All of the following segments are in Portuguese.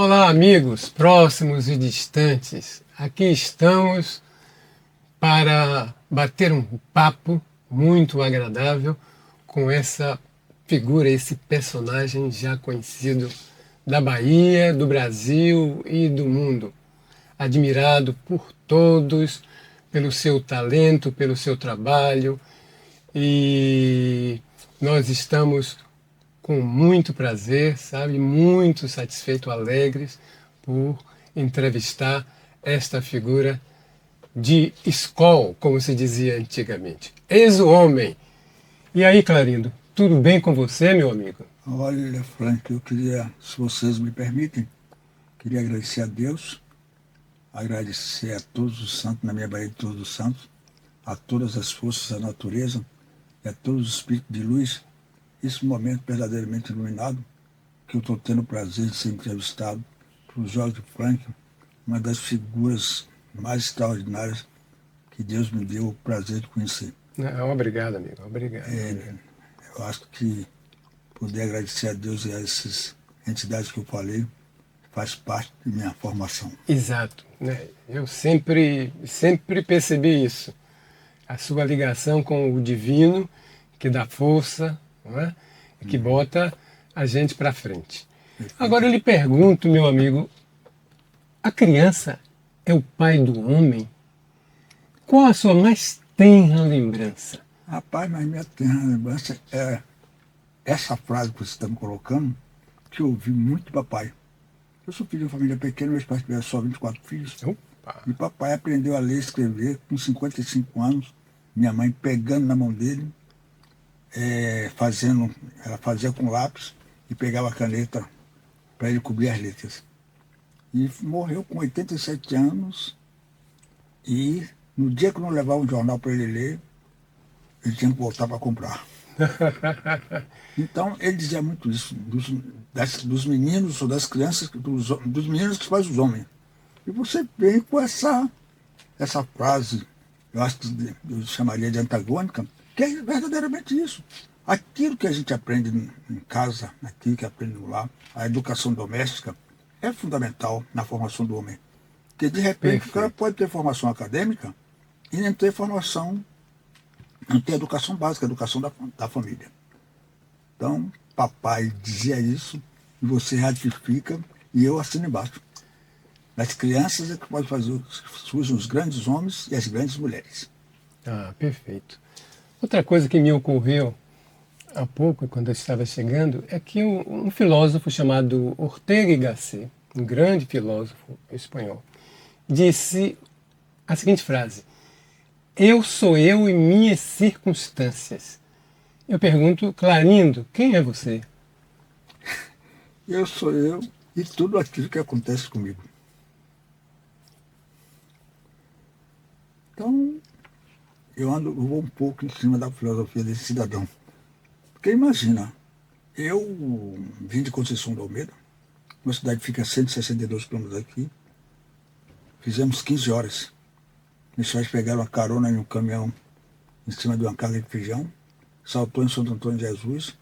Olá, amigos próximos e distantes. Aqui estamos para bater um papo muito agradável com essa figura, esse personagem já conhecido da Bahia, do Brasil e do mundo. Admirado por todos, pelo seu talento, pelo seu trabalho, e nós estamos com muito prazer, sabe, muito satisfeito, alegres por entrevistar esta figura de escola, como se dizia antigamente. Eis o homem. E aí, Clarindo, tudo bem com você, meu amigo? Olha, Frank, eu queria, se vocês me permitem, queria agradecer a Deus, agradecer a todos os santos, na minha Bahia de Todos os Santos, a todas as forças da natureza e a todos os espíritos de luz, esse momento verdadeiramente iluminado, que eu estou tendo o prazer de ser entrevistado por Jorge Frank, uma das figuras mais extraordinárias que Deus me deu o prazer de conhecer. Obrigado, amigo. Obrigado. Eu acho que poder agradecer a Deus e a essas entidades que eu falei faz parte de minha formação. Exato, né? Eu sempre percebi isso. A sua ligação com o divino, que dá força, não é? E que bota a gente para frente. Agora eu lhe pergunto, meu amigo, a criança é o pai do homem? Qual a sua mais tenra lembrança? Rapaz, mas minha terra lembrança é essa frase que você está me colocando, que eu ouvi muito de papai. Eu sou filho de uma família pequena, meus pais tiveram só 24 filhos. Opa. E papai aprendeu a ler e escrever com 55 anos, minha mãe pegando na mão dele, ela fazia com lápis e pegava a caneta para ele cobrir as letras. E morreu com 87 anos e no dia que eu não levava um jornal para ele ler, ele tinha que voltar para comprar. Então, ele dizia muito isso, dos meninos ou das crianças, dos meninos que fazem os homens. E você vem com essa frase, eu acho que eu chamaria de antagônica, que é verdadeiramente isso. Aquilo que a gente aprende em casa, aquilo que aprende no lar, a educação doméstica, é fundamental na formação do homem. Porque, de repente, Perfeito. o cara pode ter formação acadêmica e não ter formação, não ter educação básica, educação da família. Então, papai dizia isso, e você ratifica, e eu assino embaixo. As crianças é que podem fazer, surgem os grandes homens e as grandes mulheres. Ah, perfeito. Outra coisa que me ocorreu há pouco, quando eu estava chegando, é que um filósofo chamado Ortega y Gasset, um grande filósofo espanhol, disse a seguinte frase: eu sou eu e minhas circunstâncias. Eu pergunto, Clarindo, quem é você? Eu sou eu e tudo aquilo que acontece comigo. Então, eu vou um pouco em cima da filosofia desse cidadão. Porque imagina, eu vim de Conceição do Almeida, uma cidade que fica a 162 quilômetros daqui, fizemos 15 horas. Meus pais pegaram uma carona em um caminhão em cima de uma carga de feijão, saltou em Santo Antônio de Jesus,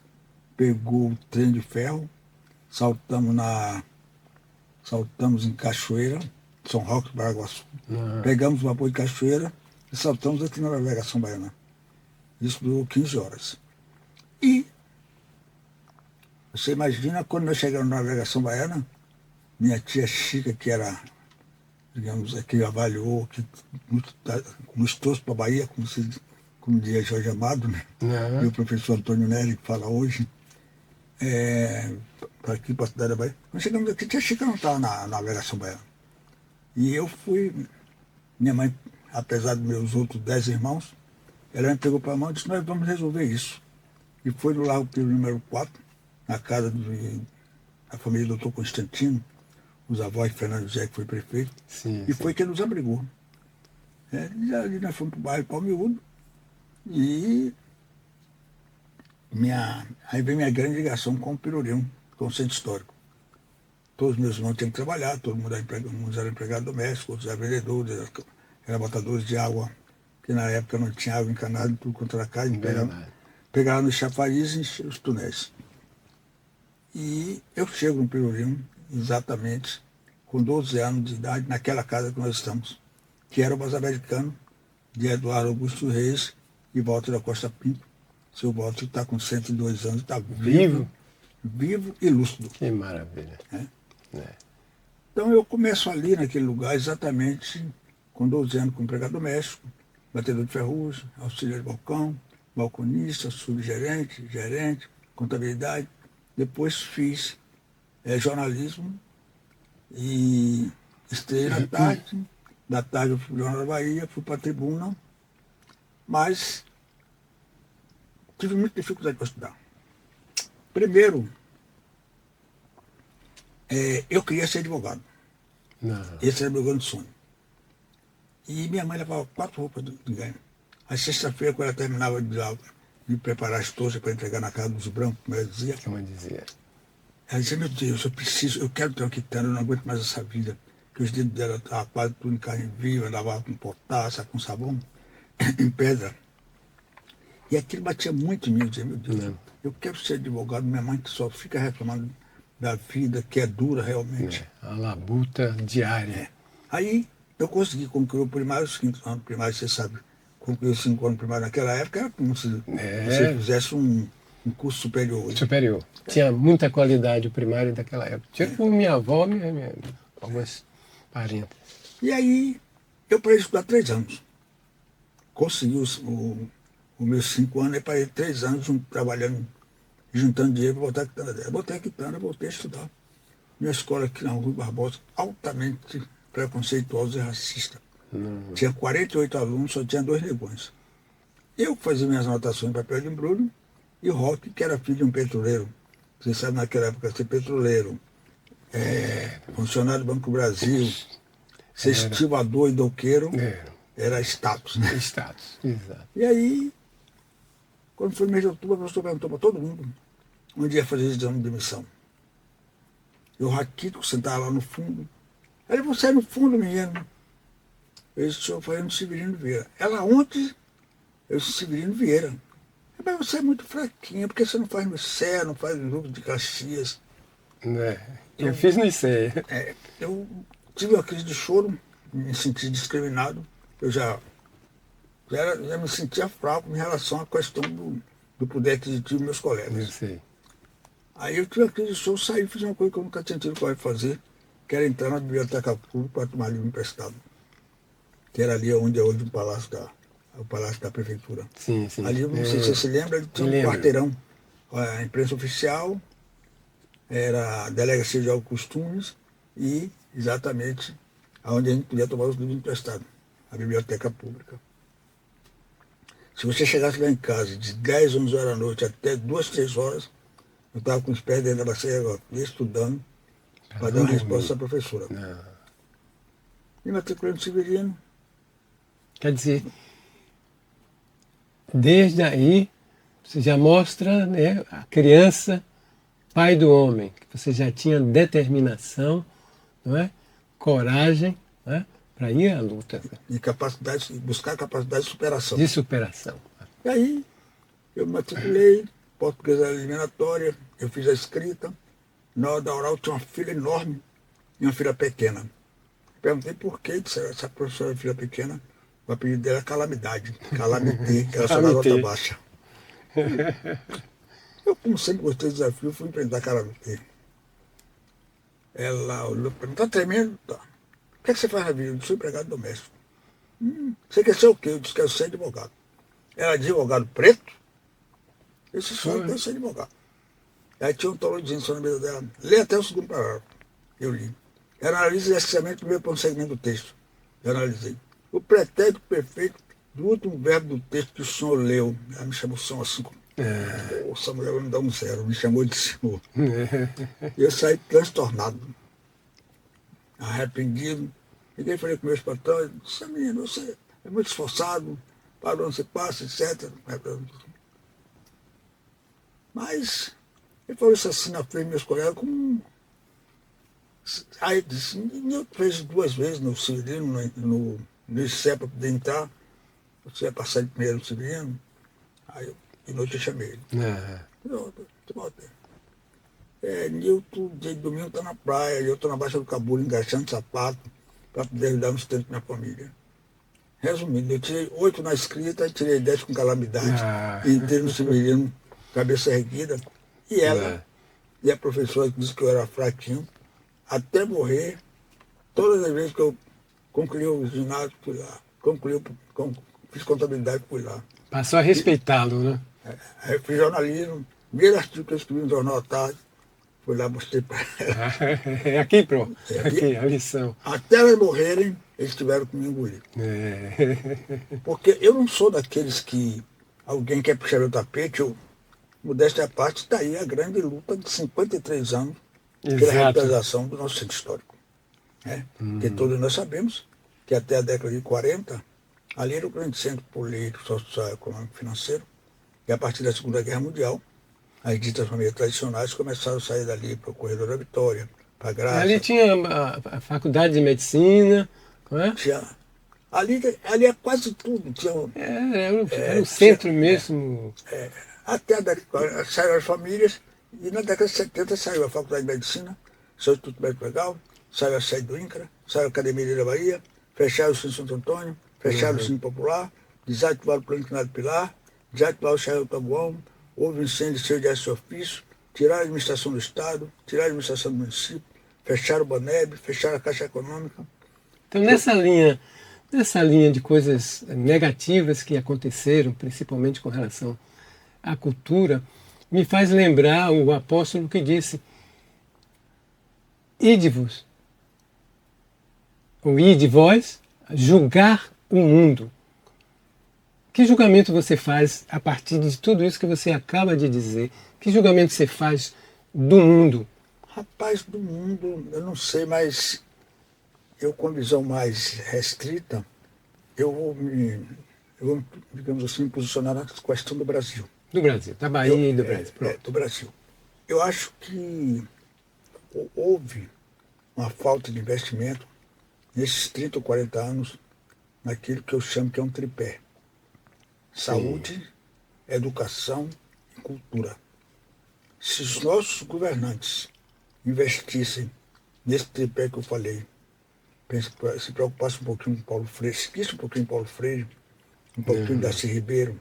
pegou o trem de ferro, saltamos em Cachoeira, São Roque do Paraguaçu, pegamos o vapor de Cachoeira e saltamos aqui na navegação baiana. Isso durou 15 horas. E você imagina quando nós chegamos na navegação baiana, minha tia Chica, que era, digamos, que avaliou, que nos trouxe para a Bahia, como dizia Jorge Amado, né? E o professor Antônio Nery, que fala hoje, para aqui, para a cidade da Bahia. Nós chegamos aqui, tia Chica não estava na navegação baiana. E eu fui, minha mãe, apesar dos meus outros 10 irmãos, ela me pegou para a mão e disse, nós vamos resolver isso. E foi no Largo Pio número 4, na casa da família do Dr. Constantino, os avós de Fernando José, que foi prefeito, e foi quem nos abrigou. E ali nós fomos para o bairro Palmiúdo, e aí veio minha grande ligação com o Pelourinho, com o centro histórico. Todos os meus irmãos tinham que trabalhar, todo mundo era empregado doméstico, outros eram vendedores, eram botadores de água, que na época não tinha água encanada, tudo contra a casa, pegava nos chafariz e enchia os túneis. E eu chego no Pelourinho exatamente com 12 anos de idade, naquela casa que nós estamos, que era o Bazar Americano, de Eduardo Augusto Reis e Walter da Costa Pinto. Seu Walter está com 102 anos, está vivo e lúcido. Que maravilha. Então eu começo ali naquele lugar exatamente com 12 anos como empregado doméstico, batedor de ferrugem, auxiliar de balcão, balconista, subgerente, gerente, contabilidade. Depois fiz jornalismo e estudei na tarde. Da tarde eu fui para o Jornal da Bahia, fui para a Tribuna, mas tive muita dificuldade para estudar. Primeiro, eu queria ser advogado. Não. Esse era meu grande sonho. E minha mãe levava 4 roupas de ganho. Aí sexta-feira, quando ela terminava de preparar as tochas para entregar na casa dos brancos, como ela dizia, ela dizia, meu Deus, eu quero ter uma quitanda, eu não aguento mais essa vida. Que os dedos dela estavam quase tudo em carne viva, lavava com potássio, com sabão, em pedra. E aquilo batia muito em mim, eu dizia, meu Deus, eu quero ser advogado, minha mãe que só fica reclamando da vida, que é dura realmente. A labuta diária. Aí eu consegui concluir o primário, os 5 anos primários, você sabe, concluir os 5 anos primários naquela época, era como se você fizesse um curso superior hoje. Superior. Tinha muita qualidade o primário daquela época. Tipo minha avó, algumas parentes. E aí eu parei de estudar 3 anos. Consegui os meus 5 anos, aí parei 3 anos trabalhando, juntando dinheiro para botar a quitanda dela. Botei a quitanda, voltei a estudar. Minha escola aqui na Rua Barbosa, altamente preconceituosa e racista. Tinha 48 alunos, só tinha 2 negões. Eu fazia minhas anotações em papel de embrulho e o Roque, que era filho de um petroleiro. Você sabe, naquela época, ser petroleiro, funcionário do Banco do Brasil, ser estivador e doqueiro, era status, né? Status, exato. E aí, quando foi no mês de outubro, o professor perguntou para todo mundo onde ia fazer exame de admissão. E o Raquito, sentava lá no fundo. Ele, você é no fundo, menino. Eu disse, senhor, foi no Severino Vieira. Ela ontem, eu disse, Severino Vieira. Mas você é muito fraquinha, porque você não faz no Sé, não faz no Grupo de Caxias. Eu fiz no ICE. Eu tive uma crise de choro, me senti discriminado. Eu já me sentia fraco em relação à questão do poder aquisitivo dos meus colegas. Eu sei. Aí eu tive uma crise de choro, saí e fiz uma coisa que eu nunca tinha tido coragem de fazer, que era entrar na biblioteca pública para tomar livro emprestado. Que era ali onde é hoje o Palácio da Prefeitura. Sim, sim. Ali, não sei se você se lembra, ele tinha um quarteirão. A imprensa oficial, era a Delegacia de Altos Costumes e exatamente onde a gente podia tomar os livros emprestados, a biblioteca pública. Se você chegasse lá em casa de 10, 11 horas da noite até 2, 3 horas, eu estava com os pés dentro da bacia estudando, para dar uma resposta à professora. E matriculei no Severino. Quer dizer, desde aí, você já mostra, né, a criança, pai do homem, que você já tinha determinação, não é? Coragem, não é? Para ir à luta. E capacidade, buscar capacidade de superação. De superação. E aí, eu me matriculei, português era eliminatória, eu fiz a escrita. Na hora da oral tinha uma fila enorme e uma fila pequena. Perguntei por que essa professora filha pequena, o apelido dela é Calamidade, Calamité, que ela só na nota baixa. Eu, como sempre gostei do desafio, fui enfrentar a Calamité. Ela olhou para mim, tá tremendo? Tá. O que você faz na vida? Eu sou empregado doméstico. Você quer ser o quê? Eu disse que eu sou advogado. Era advogado preto? Eu disse, só eu sou advogado. Aí tinha um tolozinho só na mesa dela. Lê até o segundo parágrafo. Eu li. Eu analisei exatamente o primeiro ponto segmento do texto. Eu analisei. O pretérito perfeito do último verbo do texto que o senhor leu. Ela me chamou senhor assim. Essa mulher vai me dar um 0. Me chamou de senhor. Eu saí transtornado. Arrependido. Liguei e falei com meus patrões. Disse, menino, você é muito esforçado. Para onde você passa, etc. Mas ele falou isso assim na frente dos meus colegas como... Aí eu disse, eu fiz 2 vezes no Severino, no ICE para poder entrar. Você vai passar de primeiro no Severino. Aí de noite eu chamei ele. Nilton, dia de domingo está na praia, eu estou na Baixa do Cabula, engaixando sapato, para poder dar um sustento para minha família. Resumindo, eu tirei 8 na escrita, tirei 10 com calamidade, Ah, e entrei no Severino, cabeça erguida. E ela, é. e a professora que disse que eu era fraquinho, até morrer, todas as vezes que eu concluí o ginásio, fui lá. Fiz contabilidade, fui lá. Passou a respeitá-lo, né? Aí fiz jornalismo, primeiro artigo que eu escrevi no Jornal à Tarde, fui lá, mostrei para ela. É aqui, pronto. E Aqui, a lição. até elas morrerem, eles tiveram que me engolir. É. Porque eu não sou daqueles que alguém quer puxar meu tapete, eu, modéstia à parte, está aí a grande luta de 53 anos pela Exato. revitalização do nosso centro histórico. Né? Porque todos nós sabemos que até a década de 40, ali era o grande centro político, social, econômico, financeiro, e a partir da Segunda Guerra Mundial, as ditas famílias tradicionais começaram a sair dali para o Corredor da Vitória, para a Ali Graça. tinha a faculdade de medicina, não é? Tinha, ali é quase tudo. Tinha, Era o tinha, centro mesmo. até a década de 40 saíram as famílias, e na década de 70 saiu a Faculdade de Medicina, saiu o Instituto Médico Legal, saiu a sede do INCRA, saiu a Academia da Bahia, fecharam o Cine Santo Antônio, fecharam o Cine Popular, desativaram o Plano Inclinado Pilar, desativaram o Charles Tabuão, houve um incêndio cheio de ofício, tiraram a administração do Estado, tiraram a administração do município, fecharam o Baneb, fecharam a Caixa Econômica. Então, nessa linha de coisas negativas que aconteceram, principalmente com relação à cultura, me faz lembrar o apóstolo que disse: ide-vos, ou ide vós, julgar o mundo. Que julgamento você faz a partir de tudo isso que você acaba de dizer? Que julgamento você faz do mundo? Rapaz, do mundo, eu não sei, mas eu com visão mais restrita, eu vou, digamos assim, me posicionar na questão do Brasil. Do Brasil, da Bahia e do Brasil. Pronto. Do Brasil. Eu acho que houve uma falta de investimento nesses 30 ou 40 anos naquilo que eu chamo que é um tripé. Saúde, educação e cultura. Se os nossos governantes investissem nesse tripé que eu falei, se preocupassem um pouquinho com Paulo Freire, seguisse um pouquinho com Paulo Freire, um pouquinho da Darcy Ribeiro,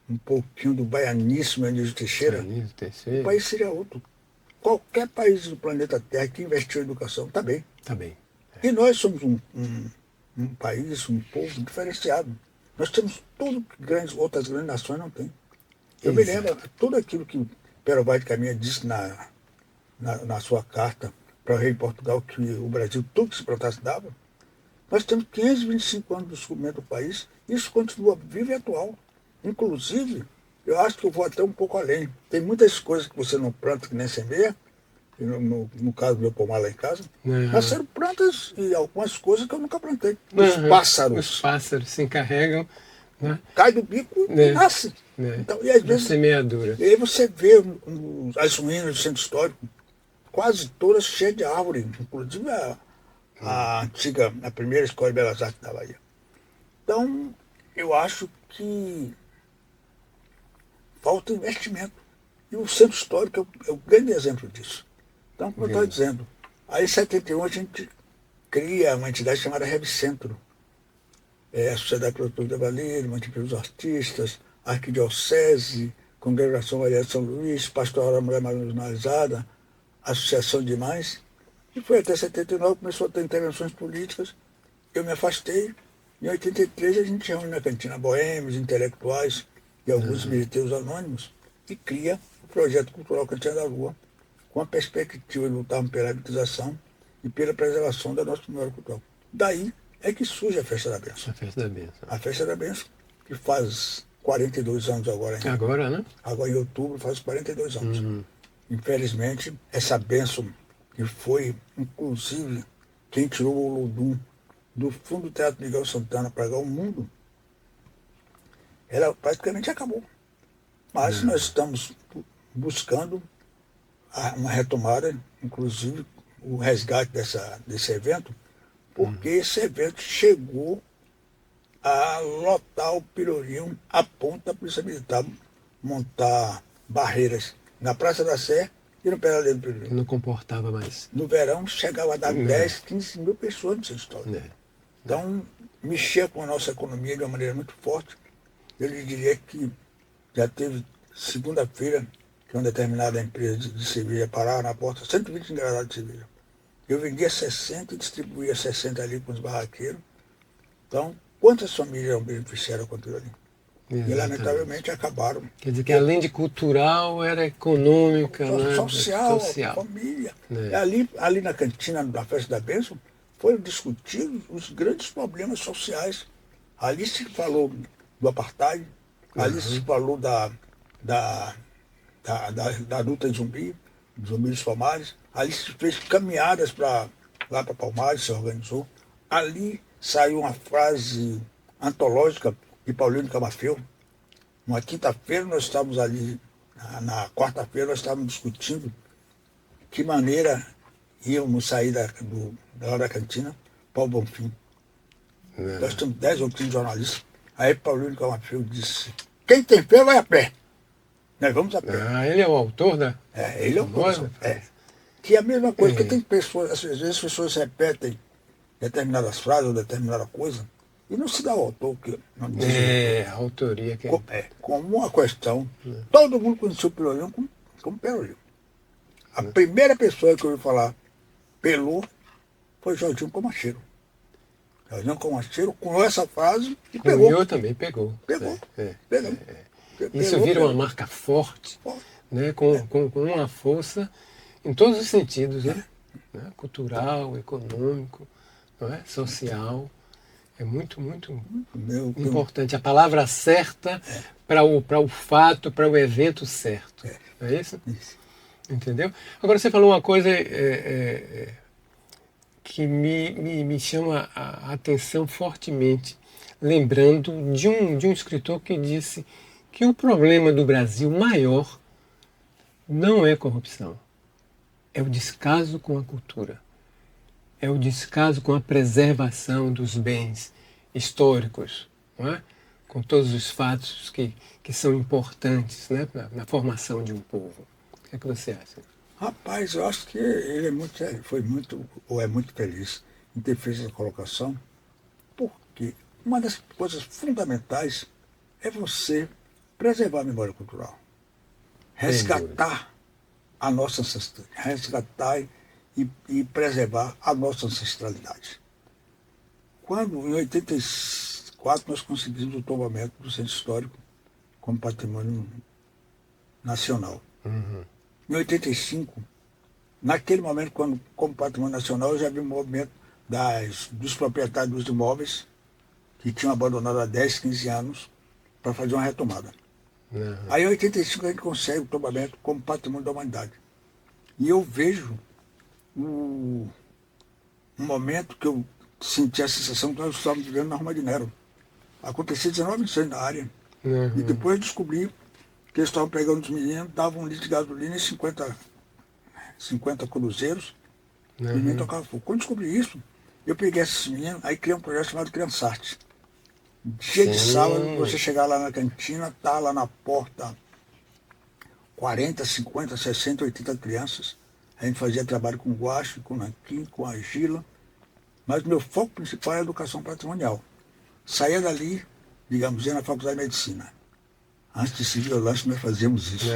um pouquinho do baianíssimo Anísio Teixeira, o país seria outro. Qualquer país do planeta Terra que investiu em educação está bem. Tá bem. E nós somos um país, um povo diferenciado. Nós temos tudo que outras grandes nações não têm. Eu me lembro, tudo aquilo que Pero Vaz de Caminha disse na sua carta para o rei de Portugal, que o Brasil, tudo que se plantasse dava. Nós temos 525 anos de descobrimento do país, e isso continua vivo e atual. Inclusive, eu acho que eu vou até um pouco além. Tem muitas coisas que você não planta que nem semeia, no caso do meu pomar lá em casa, nasceram plantas e algumas coisas que eu nunca plantei. Os pássaros. Os pássaros se encarregam, né? Cai do bico e nasce. Então, e às vezes, semeadura. E aí você vê as ruínas do centro histórico, quase todas cheias de árvore, inclusive a primeira Escola de Belas Artes da Bahia. Então, eu acho que falta investimento. E o centro histórico é o grande exemplo disso. Então, como eu estava dizendo, aí em 71 a gente cria uma entidade chamada Revicentro. A Sociedade Produtora de Valeiro, Mantiqueira dos Artistas, a Arquidiocese, Congregação Maria de São Luís, Pastoral Mulher Marginalizada, Associação de Mães. E foi até 79, começou a ter intervenções políticas, eu me afastei. Em 83 a gente reúne na Cantina boêmios, intelectuais e alguns militeiros anônimos e cria o projeto cultural Cantina da Lua, com a perspectiva de lutar pela habitação e pela preservação da nossa memória cultural. Daí é que surge a Festa da Bênção. A Festa da Bênção. A Festa da Bênção, que faz 42 anos agora. Agora, né? Agora em outubro faz 42 anos. Infelizmente, essa bênção, que foi, inclusive, quem tirou o Olodum do fundo do Teatro Miguel Santana para o mundo, ela praticamente acabou. Mas nós estamos buscando uma retomada, inclusive o resgate desse evento, porque esse evento chegou a lotar o Pelourinho a ponto da Polícia Militar montar barreiras na Praça da Sé E no Penedo Primeiro? Não comportava mais. No verão chegava a dar 10, 15 mil pessoas no seu histórico. Então, mexia com a nossa economia de uma maneira muito forte. Eu lhe diria que já teve segunda-feira, que uma determinada empresa de cerveja parava na porta, 120 engradados de cerveja. Eu vendia 60 e distribuía 60 ali com os barraqueiros. Então, quantas famílias eram beneficiadas com aquilo ali? Exatamente. E, lamentavelmente, acabaram. Quer dizer que além de cultural, era econômica, né? Social, social. Família. Ali na cantina, na Festa da Bênção, foram discutidos os grandes problemas sociais. Ali se falou do apartheid, ali se falou da luta de zumbi, dos zumbis Palmares, ali se fez caminhadas lá para Palmares, se organizou. Ali saiu uma frase antológica de Paulino Camafeu. Uma quinta-feira nós estávamos ali, na quarta-feira nós estávamos discutindo que maneira íamos sair da hora da cantina para o Bonfim. Nós temos 10 ou 15 jornalistas. Aí Paulino Camafeu disse, quem tem fé vai a pé. Nós vamos a pé. Ele é o autor da... ele é o autor. Que é a mesma coisa, que tem pessoas, às vezes as pessoas repetem determinadas frases ou determinada coisa, e não se dá ao autor que não diz. A autoria que como uma questão. Todo mundo conheceu o Pelourinho como Pelourinho. A primeira pessoa que eu ouvi falar Pelô foi Jorginho Comacheiro. Jorginho Comacheiro com essa frase e pegou. Eu também pegou. Pegou. Isso vira uma marca forte, né, com uma força em todos os sentidos, né? Cultural, econômico, não é? Social. É muito, muito importante. A palavra certa para o fato, para o evento certo. Não é isso? Entendeu? Agora você falou uma coisa que me chama a atenção fortemente, lembrando de um escritor que disse que o problema do Brasil maior não é corrupção, é o descaso com a cultura. É o descaso com a preservação dos bens históricos, não é? Com todos os fatos que são importantes, né, na formação de um povo. O que é que você acha? Rapaz, eu acho que ele é muito feliz em ter feito essa colocação, porque uma das coisas fundamentais é você preservar a memória cultural, resgatar a nossa ancestralidade, resgatar e preservar a nossa ancestralidade. Quando, em 84, nós conseguimos o tombamento do Centro Histórico como patrimônio nacional. Em 85, naquele momento, como patrimônio nacional, eu já vi um movimento dos proprietários dos imóveis que tinham abandonado há 10, 15 anos para fazer uma retomada. Aí, em 85, a gente consegue o tombamento como patrimônio da humanidade. E eu vejo um momento que eu senti a sensação que nós estávamos vivendo na Roma de Nero. Aconteceu 19 incêndios na área. E depois descobri que eles estavam pegando os meninos, davam um litro de gasolina e 50 cruzeiros, e o menino tocava fogo. Quando descobri isso, eu peguei esses meninos, aí criei um projeto chamado Criançarte. Dia de sábado, você chegar lá na cantina, tá lá na porta 40, 50, 60, 80 crianças. A gente fazia trabalho com guache, com nanquim, com argila, mas meu foco principal é a educação patrimonial. Saía dali, digamos, ia na Faculdade de Medicina. Antes de servir o lanche, nós fazíamos isso.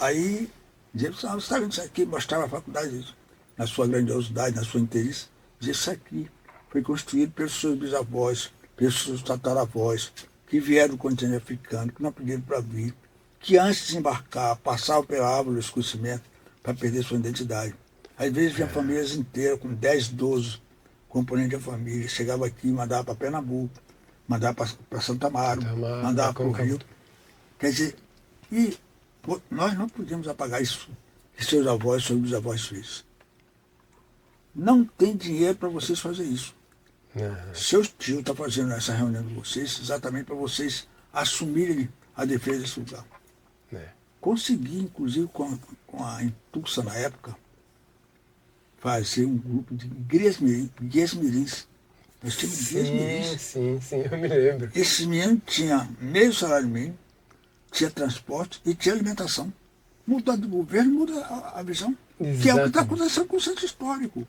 Aí, dizia, você está vendo isso aqui? Mostrava a faculdade na sua grandiosidade, na sua interesse. Dizia, isso aqui foi construído pelos seus bisavós, pelos seus tataravós, que vieram do continente africano, que não pediram para vir, que antes de embarcar, passavam pela árvore do escurecimento para perder sua identidade. Às vezes vinha famílias inteiras, com 10, 12 componentes da família, chegava aqui e mandava para Pernambuco, mandava para Santa Amaro, mandava para o Rio. Quer dizer, e nós não podíamos apagar isso que seus avós, seus bisavós fez. Não tem dinheiro para vocês fazer isso. Seus tios estão fazendo essa reunião de vocês exatamente para vocês assumirem a defesa desse lugar. Consegui, inclusive, com a Intulsa na época, fazer um grupo de guias mirins. Nós tínhamos guias mirins. Sim, eu me lembro. Esse menino tinha meio salário mínimo, tinha transporte e tinha alimentação. Muda de governo, muda a visão. Que é o que está Exatamente. acontecendo com o centro histórico.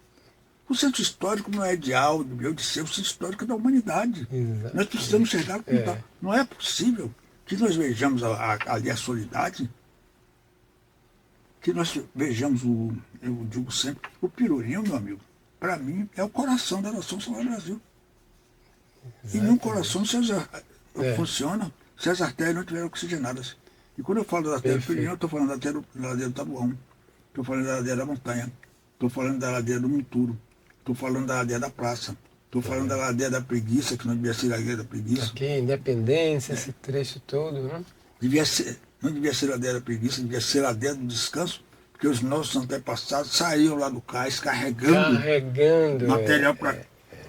O centro histórico não é de Aldo, meu, de ser o centro histórico da humanidade. Exatamente. Nós precisamos chegar a contar. Não é possível que nós vejamos ali a solidariedade, que nós vejamos eu digo sempre, o Pelourinho, meu amigo, para mim, é o coração da nação Salvador Brasil. E nenhum coração funciona se as artérias não estiverem oxigenadas. E quando eu falo da artéria do Pelourinho, eu estou falando da ladeira do Taboão, estou falando da ladeira da montanha, estou falando da ladeira do Monturo, estou falando da ladeira da praça, estou falando da ladeira da preguiça, que não devia ser a ladeira da preguiça. Aqui, Independência, esse trecho todo, né? Não devia ser ladeira da preguiça, devia ser ladeira do descanso, porque os nossos antepassados saíam lá do cais carregando material para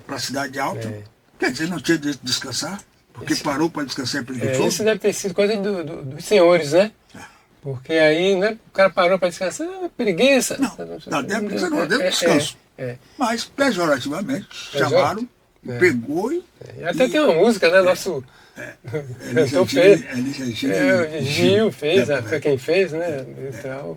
a cidade alta. Quer dizer, não tinha de descansar, porque parou para descansar e preguiçoso. Isso deve ter sido coisa dos senhores, né? Porque aí, né, o cara parou para descansar, preguiça. Não, ladeira preguiça não, ladeira do descanso. Mas, pejorativamente, chamaram, pegou e... Até tem uma música, né? Nosso... Gil fez, foi quem fez, né? Então,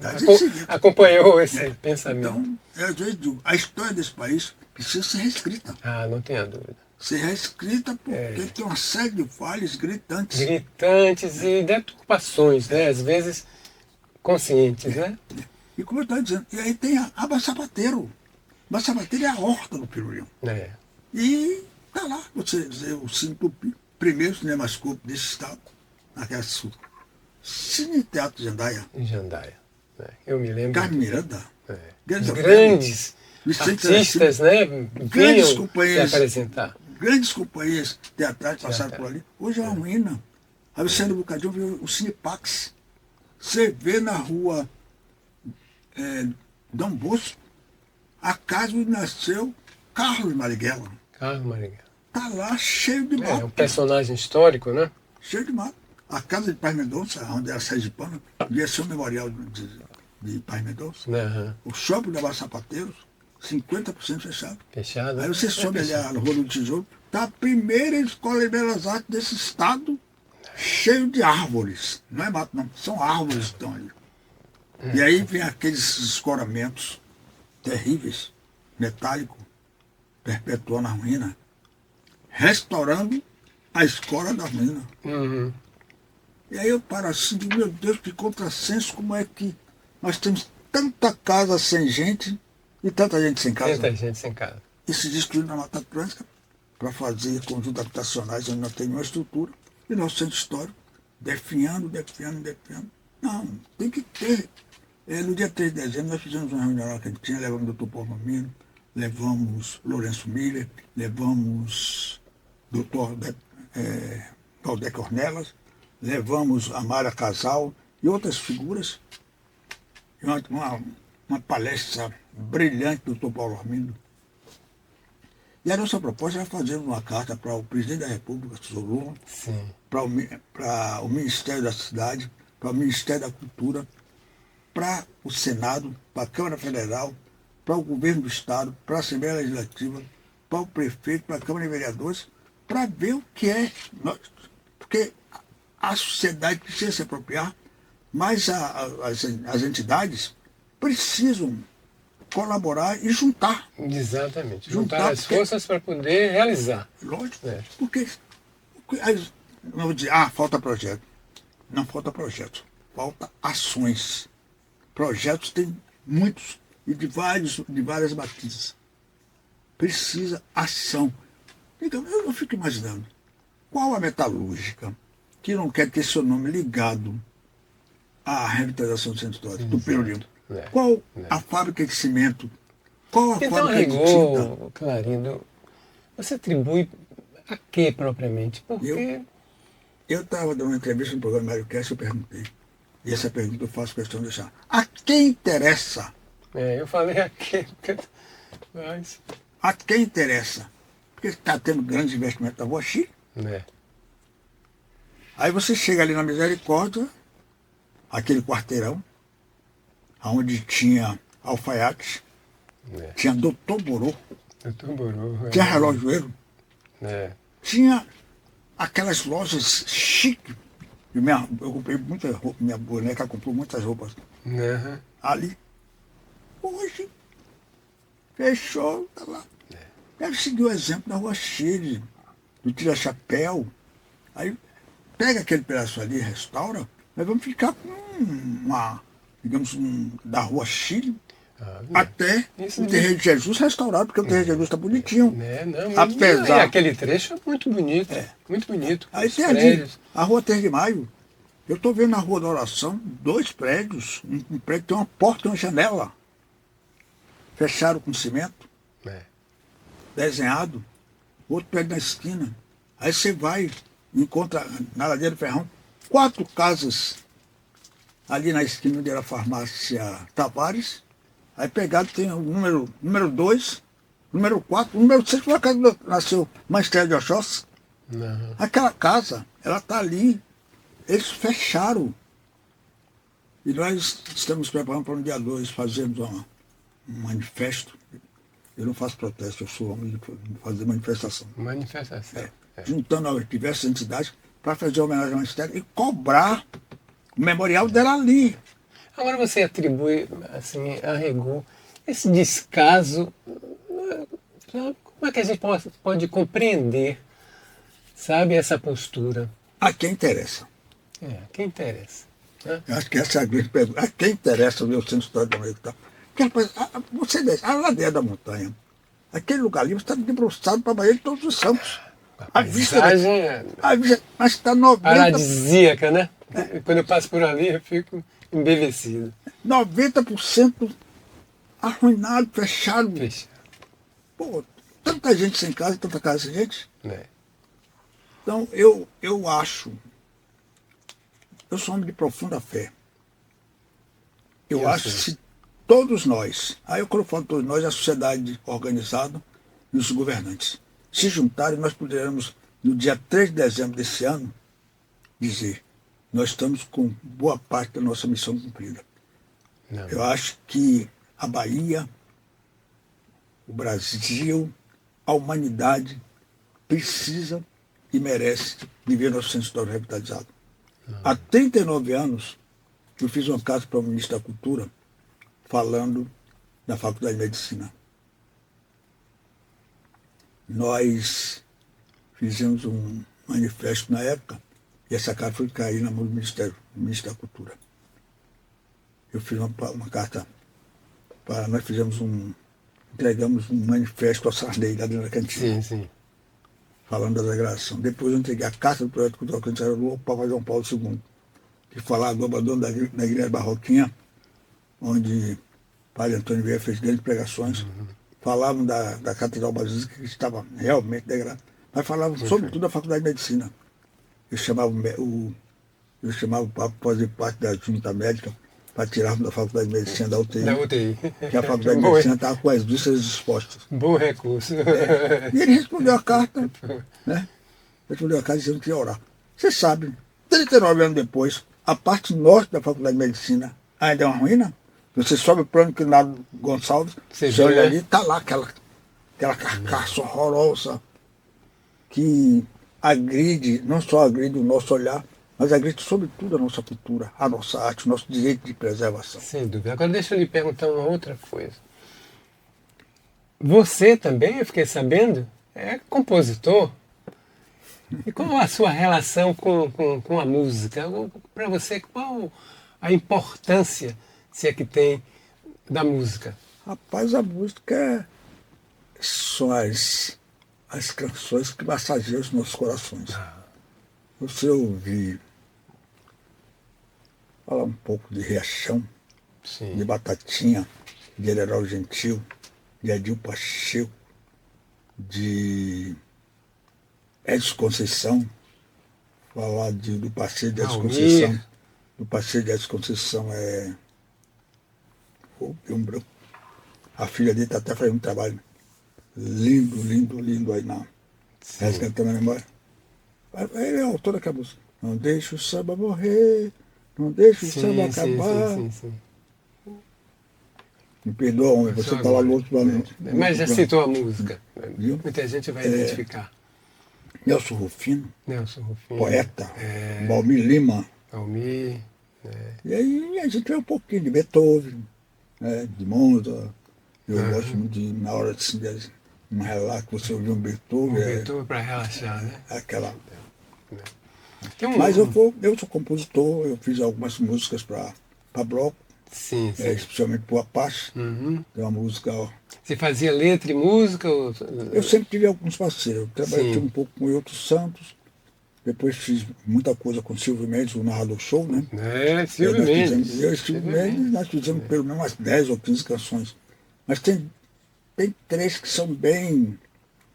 acompanhou esse pensamento. Então, eu digo, a história desse país precisa ser reescrita. Ah, não tenha dúvida. Ser reescrita porque tem uma série de falhas gritantes. Gritantes e deturpações, né? Às vezes conscientes, né? E como eu estava dizendo, e aí tem a Baçabateiro. Baçabateiro é a horta do Pelourinho. E está lá, o Cine Tupi, primeiro cinemascope desse estado, naquela Cine Teatro Jandaia. Em Jandaia. Eu me lembro. Carmen Miranda. Grandes artistas, né? Grandes companhias. Se apresentar. Grandes companhias teatrais passaram por ali. Hoje é uma ruína. Aí você anda um bocadinho, vê o Cinepax. Você vê na rua Dom Bosco a casa onde nasceu Carlos Marighella. Carlos Marighella. Está lá cheio de mato. É um personagem histórico, né? Cheio de mato. A casa de Paz Mendonça, onde era Sergipana, devia ser um memorial de Paz Mendonça. O shopping da Barra Sapateiros, 50% fechado. Fechado. Aí você sobe ali a Rua do Tesouro, está a primeira escola de belas artes desse estado, cheio de árvores. Não é mato, não. São árvores que estão ali. E aí vem aqueles escoramentos terríveis, metálicos, perpetuando a ruína, restaurando a escola da ruína. E aí eu paro assim, digo, meu Deus, que contrassenso, como é que nós temos tanta casa sem gente e tanta gente sem casa. Tanta gente sem casa. E se destruindo na Mata Atlântica para fazer conjuntos habitacionais onde não tem nenhuma estrutura. E nosso centro histórico, definhando. Não, tem que ter. No dia 3 de dezembro nós fizemos uma reunião lá que a gente tinha, levamos o Dr. Paulo Mamino, levamos Lourenço Miller, levamos Dr. Valdec Ornelas, levamos a Mara Casal e outras figuras. E uma palestra brilhante do Dr. Paulo Armindo. E a nossa proposta era fazer uma carta para o presidente da República, Lula, para o Ministério da Cidade, para o Ministério da Cultura, para o Senado, para a Câmara Federal, para o Governo do Estado, para a Assembleia Legislativa, para o Prefeito, para a Câmara de Vereadores, para ver o que é. Porque a sociedade precisa se apropriar, mas as entidades precisam colaborar e juntar. Exatamente. Juntar as forças para poder realizar. Lógico. Porque não vou dizer, falta projeto. Não falta projeto. Falta ações. Projetos tem muitos e de várias matizes. Precisa ação. Então, eu fico imaginando, qual a metalúrgica que não quer ter seu nome ligado à revitalização do centro histórico, do Pelourinho? Qual a fábrica de cimento? Qual a fábrica de tinta? Clarindo, você atribui a quê propriamente? Porque... Eu estava dando uma entrevista no programa Mário Cast, eu perguntei. E essa pergunta eu faço questão de deixar. A quem interessa? Eu falei a quem? Mas... A quem interessa? Porque está tendo grandes investimentos da Voxi. Aí você chega ali na Misericórdia, aquele quarteirão, onde tinha alfaiates, tinha Doutor Borô, tinha relojoeiro, tinha aquelas lojas chiques Eu comprei muita roupa, minha boneca comprou muitas roupas Aham. ali. Hoje, fechou, tá lá. Deve seguir o exemplo da Rua Chile, do Tira-Chapéu. Aí pega aquele pedaço ali, restaura, nós vamos ficar com uma, digamos, da Rua Chile Ah, até isso o Terreiro de Jesus restaurado, porque o Terreiro de Jesus está bonitinho. né? Não, Apesar. e aquele trecho é muito bonito. Muito bonito. Aí Os tem ali, prédios. a Rua 3 de Maio. Eu estou vendo na Rua da Oração 2 prédios. Um prédio tem uma porta e uma janela. Fecharam com cimento, É. desenhado. Outro prédio na esquina. Aí você vai, encontra na Ladeira do Ferrão 4 casas ali na esquina onde era a farmácia Tavares. Aí pegado tem o número 2, número 4, número 6, foi a casa que nasceu Maestro de Oxóssi. Aham. Aquela casa, ela está ali. Eles fecharam. E nós estamos preparando para no dia 2 fazermos um manifesto. Eu não faço protesto, eu sou homem de fazer manifestação. Manifestação. É. Juntando as diversas entidades para fazer homenagem ao Magistério e cobrar o memorial dela ali. Agora você atribui, assim, a Regu esse descaso. Como é que a gente pode compreender, sabe, essa postura? A quem interessa. Quem interessa? Né? Eu acho que essa é a grande pergunta. A quem interessa ver o centro histórico da América? Porque, rapaz, você desce, a ladeira da montanha, aquele lugar ali, você está debruçado para a Bahia de Todos os Santos. A paisagem Mas está 90%, paradisíaca, né? Quando eu passo por ali, eu fico embevecido. 90% arruinado, fechado. Fecha. Pô, tanta gente sem casa, tanta casa sem gente. Né? Então, eu acho, eu sou um homem de profunda fé. Eu acho que se todos nós, aí eu falo todos nós, a sociedade organizada e os governantes, se juntarem, nós poderemos, no dia 3 de dezembro desse ano, dizer, nós estamos com boa parte da nossa missão cumprida. Não. Eu acho que a Bahia, o Brasil, a humanidade precisa e merece viver nosso centro histórico revitalizado. Há 39 anos, eu fiz uma carta para o ministro da Cultura falando da Faculdade de Medicina. Nós fizemos um manifesto na época e essa carta foi cair na mão do ministro da Cultura. Eu fiz uma carta para... Nós entregamos um manifesto ao Sarney, lá dentro da cantina. Sim, sim. Falando da degradação. Depois eu entreguei a carta do projeto cultural que era do Papa João Paulo II, que falava do abandono da igreja barroquinha, onde o padre Antônio Vieira fez grandes pregações. Falavam da Catedral Basílica, que estava realmente degradada, mas falavam sobretudo da Faculdade de Medicina. Eu chamava o Papa para fazer parte da junta médica para tirarmos da Faculdade de Medicina da UTI. Da UTI. Que a Faculdade de Medicina estava com as vísceras expostas. Bom recurso. E ele respondeu a carta, né? Respondeu a carta dizendo que ia orar. Você sabe, 39 anos depois, a parte norte da Faculdade de Medicina ainda é uma ruína. Você sobe o plano inclinado Gonçalves, você olha ali, está lá aquela carcaça horrorosa que agride, não só agride o nosso olhar, mas agride sobretudo a nossa cultura, a nossa arte, o nosso direito de preservação. Sem dúvida. Agora deixa eu lhe perguntar uma outra coisa. Você também, eu fiquei sabendo, é compositor. E qual a sua relação com a música? Para você, qual a importância, se é que tem, da música? Rapaz, a música são as canções que massageiam os nossos corações. Você ouvir falar um pouco de Riachão, Sim. de Batatinha, de General Gentil, de Adil Pacheco, de Edson Conceição, falar do passeio de Edson Conceição. Do passeio de Edson Conceição um branco. A filha dele está até fazendo um trabalho lindo, lindo, lindo aí resgatando a memória. Ele é o autor daquela música. Não deixa o samba morrer, não deixa o samba acabar. Sim. Me perdoa, homem, você está lá no outro plano. Mas já citou a música. Viu? Muita gente vai identificar. Nelson Rufino, Nelson Rufino. poeta, Valmir Lima. Almir. E aí a gente vê um pouquinho de Beethoven, né, de Mozart. Eu gosto muito de, na hora assim, de um relato que você ouviu um Beethoven. Beethoven para relaxar, né? Aquela. Tem um- Mas eu sou compositor, eu fiz algumas músicas para bloco, Sim, sim. especialmente para o Apache. Uhum. Tem uma música. Você fazia letra e música? Eu sempre tive alguns parceiros. Eu trabalhei Sim. um pouco com o Elton Santos, depois fiz muita coisa com o Silvio Mendes, o narrador show, né? Silvio Mendes. Eu e o Silvio Mendes, nós fizemos pelo menos umas 10 ou 15 canções. Mas tem 3 que são bem.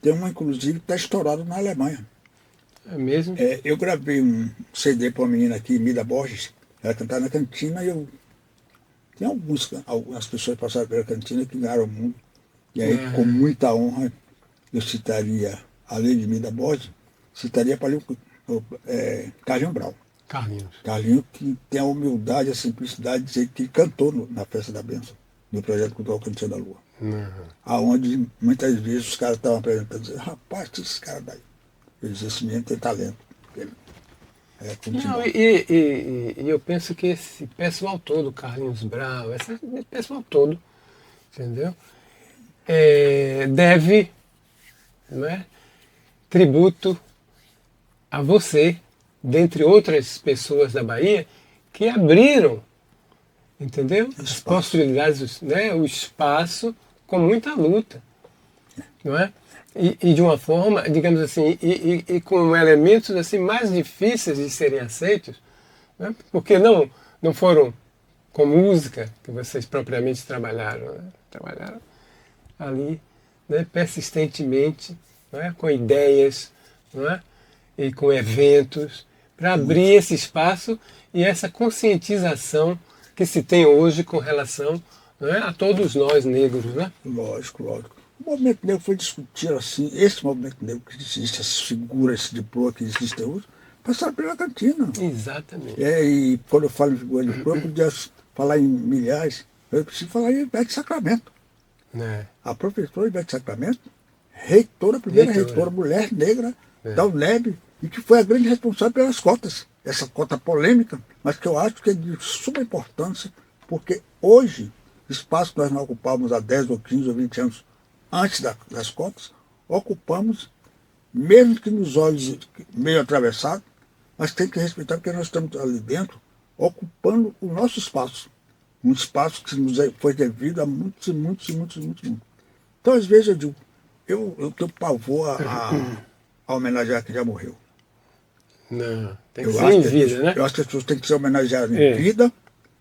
Tem uma, inclusive, que está estourado na Alemanha. É mesmo? Eu gravei um CD para uma menina aqui, Mida Borges, ela cantava na cantina e eu. Tem algumas pessoas que passaram pela cantina que ganharam o mundo. E aí, com muita honra, eu citaria, além de Mida Borges, citaria para Carlinhos Brau. Carlinhos. Carlinhos que tem a humildade, a simplicidade de dizer que cantou na Festa da Bênção, no Projeto Cultural Cantinho da Lua. Aonde muitas vezes os caras estavam apresentando e diziam, rapaz, esse cara daí. Eu disse, esse menino tem talento. Não, e eu penso que esse pessoal todo, Carlinhos Brau, esse pessoal todo, entendeu? Deve, não é, tributo a você, dentre outras pessoas da Bahia, que abriram, entendeu? As possibilidades, né, o espaço com muita luta, não é? E de uma forma, digamos assim, e com elementos assim mais difíceis de serem aceitos, né? Porque não foram com música que vocês propriamente trabalharam, né? Trabalharam ali, né, persistentemente, né, com ideias, não é? E com eventos, para abrir esse espaço e essa conscientização que se tem hoje com relação, não é, a todos nós negros, né? Lógico, lógico. O movimento negro foi discutir assim, esse movimento negro que existe, essas figuras, esse diploma que existem hoje, passaram pela cantina. Exatamente. E quando eu falo em figura de diploma, eu podia falar em milhares, eu preciso falar em Ivete Sacramento. Né? A professora Ivete Sacramento, reitora, a primeira reitora mulher negra da UNEB, e que foi a grande responsável pelas cotas. Essa cota polêmica, mas que eu acho que é de suma importância, porque hoje, espaço que nós não ocupávamos há 10 ou 15 ou 20 anos antes das cotas, ocupamos, mesmo que nos olhos meio atravessados, mas tem que respeitar porque nós estamos ali dentro, ocupando o nosso espaço. Um espaço que nos foi devido a muitos e muitos e muitos e muitos. Então, às vezes, eu digo, eu tenho pavor a homenagear quem já morreu. Não, tem que ser em vida, né? Eu acho que as pessoas têm que ser homenageadas em vida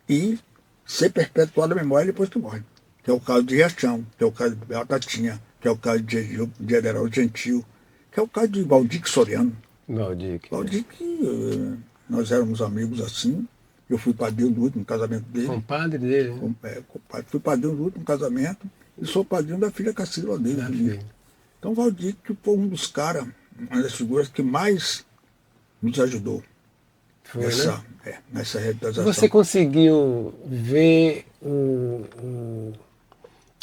e ser perpetuada a memória depois que morrem. Que é o caso de Riachão, que é o caso de Batatinha, que é o caso de General Gentil, que é o caso de Valdir Soriano. Valdir, nós éramos amigos assim. Eu fui padrinho do último casamento dele. Compadre dele, né? Fui padrinho do último casamento e sou padrinho da filha caçula dele. Então, Valdir, que foi um dos caras, uma das figuras que mais nos ajudou nessa realização. Você conseguiu ver o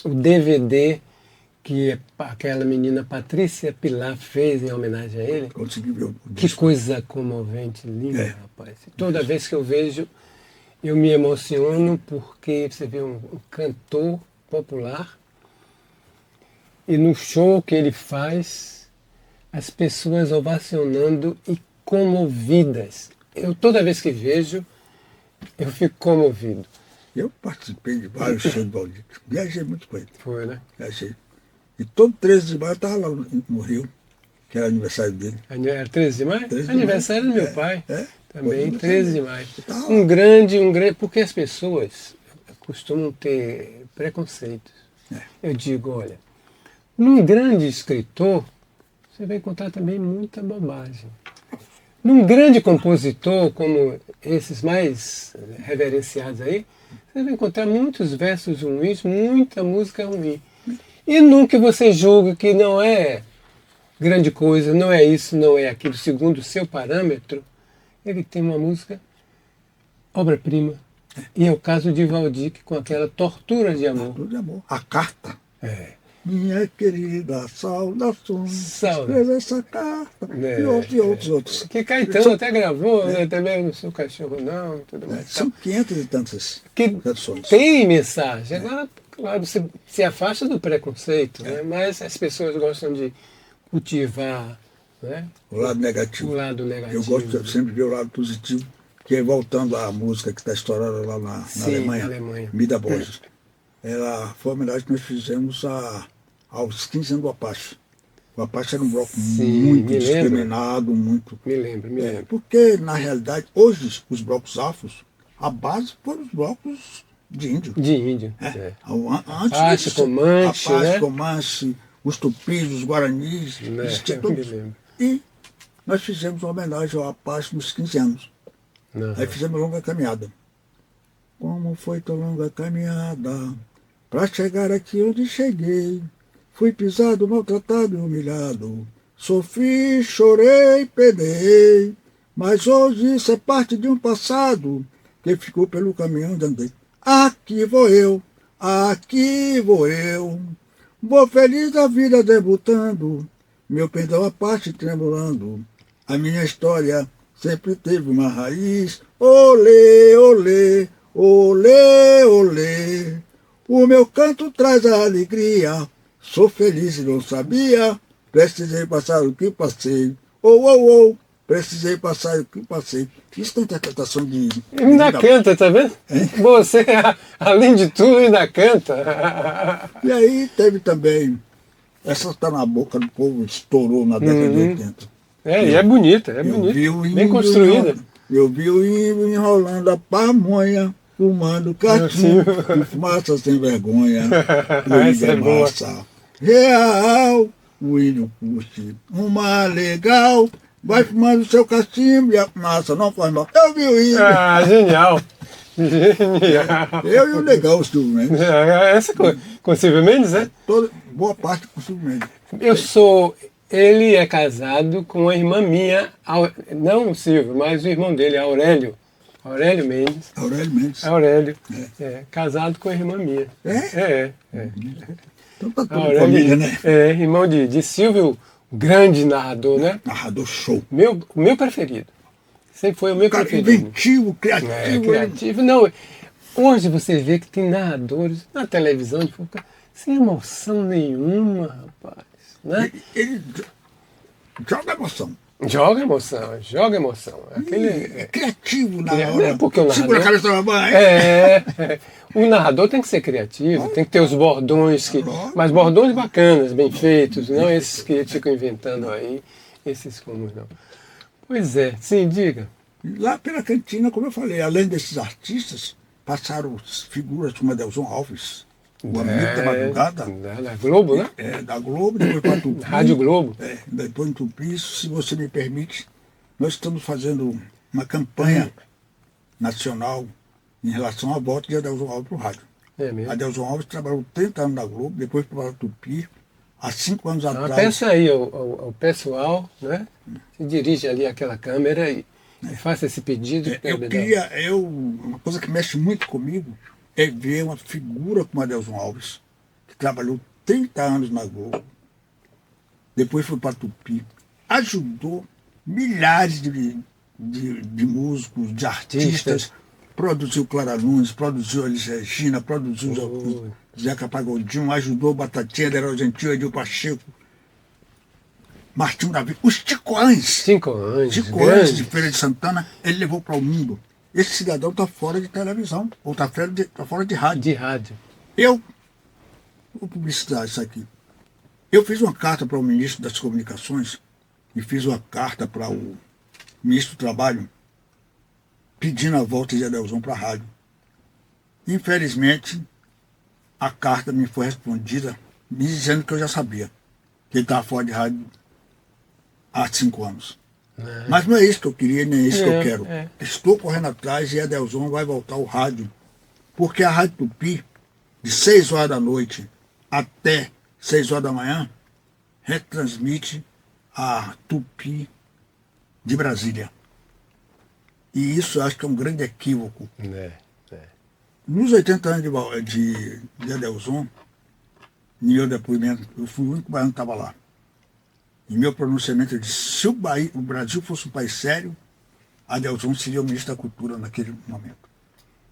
DVD que aquela menina Patrícia Pilar fez em homenagem a ele? Consegui ver o Que disco. coisa comovente, linda, rapaz. Toda vez que eu vejo, eu me emociono porque você vê um cantor popular e no show que ele faz, as pessoas ovacionando e comovidas. Toda vez que vejo, eu fico comovido. Eu participei de vários shows do Valdir. Viajei muito com ele. Foi, né? Viajei. E todo 13 de maio eu estava lá no Rio, que era aniversário dele. Era 13 de maio? 13 de Aniversário maio. do meu pai. Também, Foi 13 de maio. Tá. Um grande, porque as pessoas costumam ter preconceitos. Eu digo, olha, num grande escritor, você vai encontrar também muita bobagem. Num grande compositor, como esses mais reverenciados aí, você vai encontrar muitos versos ruins, muita música ruim. E nunca você julga que não é grande coisa, não é isso, não é aquilo, segundo o seu parâmetro, ele tem uma música obra-prima. E é o caso de Valdir, com aquela tortura de amor. Tortura de amor. A carta. minha querida, saudações. Saudade. Escreva essa carta e outros. Que Caetano até gravou, né? Também no Seu Cachorro Não, tudo mais. São 500 e tantas Que canções. tem mensagem. Agora, claro, você se afasta do preconceito, né? Mas as pessoas gostam de cultivar, né? O lado negativo. O lado negativo. Eu gosto de sempre ver o lado positivo, que é voltando à música que está estourada lá na Alemanha, Mida Borges. Ela foi uma homenagem que nós fizemos aos 15 anos do Apache. O Apache era um bloco muito discriminado, muito... Me lembro. Porque, na realidade, hoje, os blocos afros, a base foram os blocos de índio. De índio. Antes Apache, Comanche, né? Comanche, os tupis, os guaranis, todos. E nós fizemos uma homenagem ao Apache nos 15 anos. Aí fizemos uma longa caminhada. Como foi tua longa caminhada para chegar aqui onde cheguei? Fui pisado, maltratado e humilhado. Sofri, chorei, penei. Mas hoje isso é parte de um passado que ficou pelo caminho onde andei. Aqui vou eu, aqui vou eu. Vou feliz da vida debutando, meu perdão à parte tremulando. A minha história sempre teve uma raiz. Olê, olê, olê, olê. O meu canto traz a alegria. Sou feliz e não sabia. Precisei passar o que passei. Precisei passar o que passei. Fiz tanta interpretação de... Ainda canta, tá vendo? Você, além de tudo, ainda canta. E aí teve também... Essa está na boca do povo, estourou na década de 80. E é bonita, bem construída. Eu vi o índio enrolando a pamonha, fumando cachimbo, e fumaça sem vergonha. O índio é massa. Real, o índio curte uma legal, vai fumando seu cachimbo e a fumaça não faz mal. Eu vi o índio. Genial. Genial. Eu e o legal, o Silvio Mendes. Essa com o Silvio Mendes, é? Boa parte com o Silvio Mendes. Ele é casado com uma irmã minha, não o Silvio, mas o irmão dele, Aurélio. Aurélio Mendes. Aurélio Mendes. Casado com a irmã minha. Então tá toda família, né? Irmão de Silvio, grande narrador, né? Narrador show. O meu preferido. Sempre foi o meu preferido. Inventivo, criativo. Criativo. Não, hoje você vê que tem narradores na televisão sem emoção nenhuma, rapaz. Né? Ele joga emoção. Joga emoção. É criativo na hora. Porque o narrador, segura a cabeça na mão. O narrador tem que ser criativo, tem que ter os bordões, mas bordões bacanas, bem feitos, não esses que ficam inventando aí, esses comuns não. Pois é, sim, diga. Lá pela cantina, como eu falei, além desses artistas, passaram figuras como Adelson Alves, o amigo da madrugada. Da Globo, né? Da Globo, depois para Tupi. Rádio Globo. Depois em Tupi, se você me permite, nós estamos fazendo uma campanha nacional em relação à volta de Adelson Alves para o rádio. Adelson Alves trabalhou 30 anos na Globo, depois para Tupi, há 5 anos atrás. Peça aí ao pessoal, né? Se dirige ali àquela câmera e faça esse pedido. Uma coisa que mexe muito comigo é ver uma figura como Adelson Alves, que trabalhou 30 anos na Globo, depois foi para Tupi, ajudou milhares de músicos, de artistas, produziu Clara Nunes, produziu Elis Regina, produziu Zeca Pagodinho, ajudou Batatinha, Derol Gentil, Edil Pacheco, Martinho Davi, os Ticoães de Feira de Santana, ele levou para o mundo. Esse cidadão está fora de televisão, ou está fora de rádio. Eu vou publicitar isso aqui. Eu fiz uma carta para o ministro das Comunicações e fiz uma carta para o ministro do Trabalho pedindo a volta de Adelson para a rádio. Infelizmente, a carta me foi respondida me dizendo que eu já sabia que ele estava fora de rádio há 5 anos. Mas não é isso que eu queria, nem é isso que eu quero. Estou correndo atrás e Adelson vai voltar ao rádio. Porque a Rádio Tupi, de 6 horas da noite até 6 horas da manhã, retransmite a Tupi de Brasília. E isso eu acho que é um grande equívoco. Nos 80 anos de Adelson, em meu depoimento, eu fui o único baiano que estava lá. Em meu pronunciamento, eu disse, se o Brasil fosse um país sério, Adelson seria o ministro da Cultura naquele momento.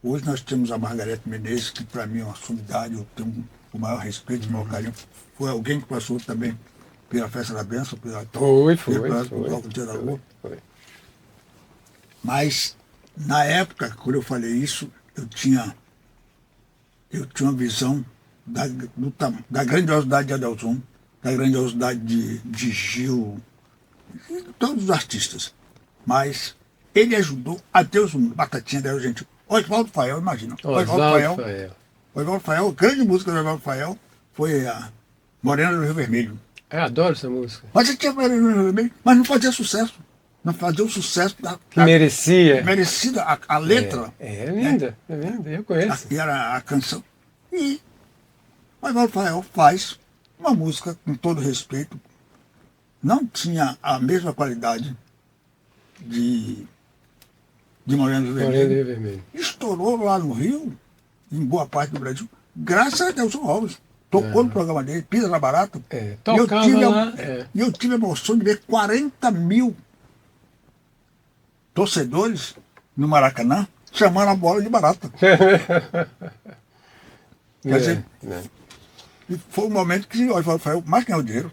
Hoje nós temos a Margarete Menezes, que para mim é uma sumidade, eu tenho o maior respeito, o maior carinho. Foi alguém que passou também pela Festa da Bênção, pela Cultura da Rua. Mas, na época, quando eu falei isso, eu tinha uma visão da grandiosidade de Adelson, da grandiosidade de Gil, de todos os artistas. Mas ele ajudou a Deus, Batatinha deram gente. Oswaldo Fael, imagina. Oswaldo Fael, grande música do Oswaldo Fael foi a Morena do Rio Vermelho. Eu adoro essa música. Mas você tinha Morena do Rio Vermelho, mas não fazia sucesso. Não fazia o sucesso que merecia. Merecida a letra. É linda, é linda, eu conheço. E era a canção. E o Oswaldo Fael faz uma música, com todo respeito, não tinha a mesma qualidade de Morena do Vermelho. Estourou lá no Rio, em boa parte do Brasil, graças a Nelson Alves. Tocou no programa dele, Pisa na Barata. Tocava e eu tive a emoção de ver 40 mil torcedores no Maracanã chamando a bola de barata. Quer dizer, e foi um momento que o Oswaldo Fael mais ganhou dinheiro.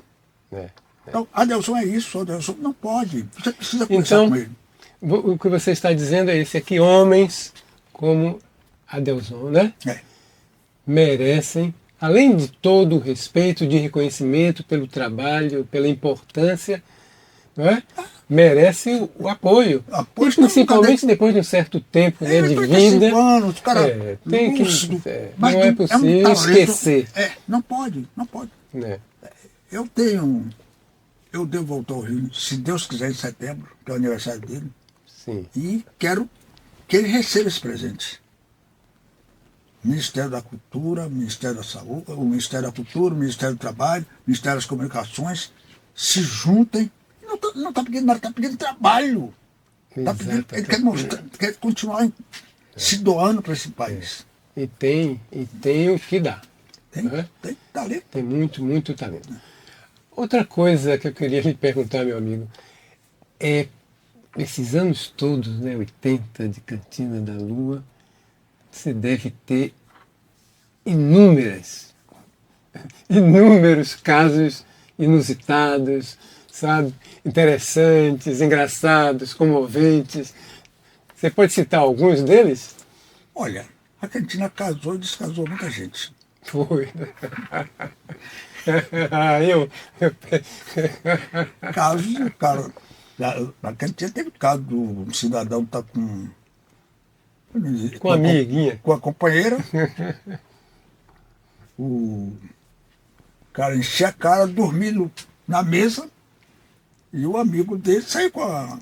Então, Adelson é isso, Adelson não pode. Você precisa conversar com ele. O que você está dizendo é esse aqui, homens como Adelson, né? Merecem, além de todo o respeito, de reconhecimento pelo trabalho, pela importância, não é? Merece o apoio. E principalmente depois de um certo tempo de vida. Anos, cara, tem lúcido, que. Não é possível esquecer. Não pode. Eu devo voltar ao Rio, se Deus quiser, em setembro, que é o aniversário dele. Sim. E quero que ele receba esse presente. Ministério da Cultura, Ministério da Saúde, o Ministério da Cultura, o Ministério do Trabalho, o Ministério das Comunicações se juntem. Não está pedindo nada, está pedindo trabalho. Ele quer continuar se doando para esse país. E tem o que dá. Tem talento. Tem muito talento. Outra coisa que eu queria lhe perguntar, meu amigo, é esses anos todos, 80 de Cantina da Lua, você deve ter inúmeros casos inusitados, sabe? Interessantes, engraçados, comoventes. Você pode citar alguns deles? Olha, a Cantina casou e descasou muita gente. Foi. Casos, cara, a Cantina teve caso do cidadão que está com a amiguinha. Com a companheira. O cara enchia a cara, dormindo na mesa, e o amigo dele saiu com a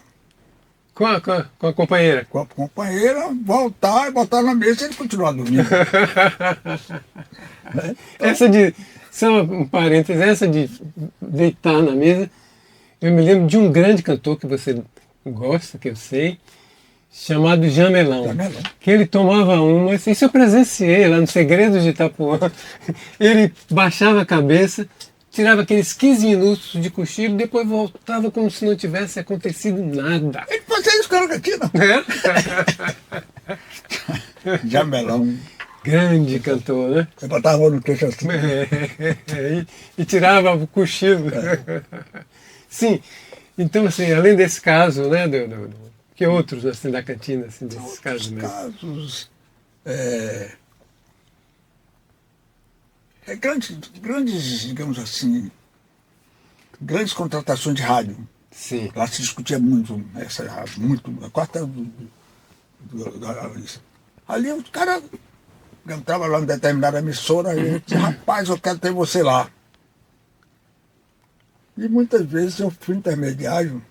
companheira. Com a companheira, voltar e botar na mesa e ele continuar dormindo. Então, só um parênteses, essa de deitar na mesa, eu me lembro de um grande cantor que você gosta, que eu sei, chamado Jamelão, que ele tomava uma, isso eu presenciei lá no Segredos de Itapuã, ele baixava a cabeça, tirava aqueles 15 minutos de cochilo, depois voltava como se não tivesse acontecido nada. Ele fazia isso com a Cantina. Jamelão. Grande cantor, né? Eu botava no queixo assim. E tirava o cochilo. Sim, então assim, além desse caso, né, que outros assim, da Cantina, assim, desses casos mesmo? Casos, grandes, digamos assim, grandes contratações de rádio. Sim. Lá se discutia muito, a quarta ali o cara entrava lá em determinada emissora e disse, rapaz, eu quero ter você lá. E muitas vezes eu fui intermediário.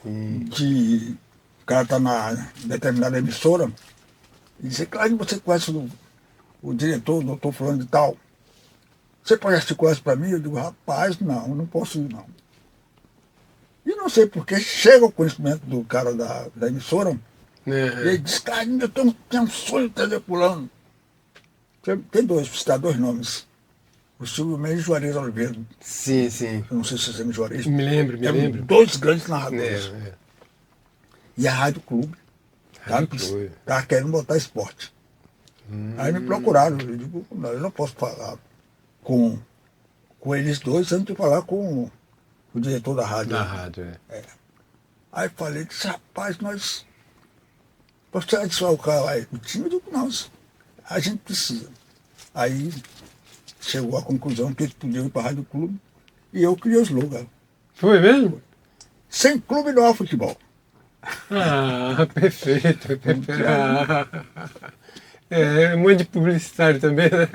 Sim. De o cara está na determinada emissora e disse, claro, você conhece o diretor, o doutor fulano de tal. Você pode articular isso para mim? Eu digo, rapaz, não posso ir, não. E não sei porque chega o conhecimento do cara da emissora, e ele diz, cara, eu tenho um sonho de trazer fulano. Tem dois, vou citar dois nomes. o Silvio Mendes e Juarez Oliveira. Sim, sim. Eu não sei se você lembra Juarez. Me lembro. Eram dois grandes narradores. É. E a Rádio Clube estava querendo botar esporte. Aí me procuraram. Eu digo, não, eu não posso falar com eles dois antes de falar com o diretor da rádio. Da rádio, é. Aí falei, disse, rapaz, você vai desfalcar o time? Eu digo, não, a gente precisa. Aí chegou à conclusão que eles podiam ir para a Rádio Clube e eu criei o slogan. Foi mesmo? Sem clube não há futebol. Ah, perfeito. É muito de publicitário também, né?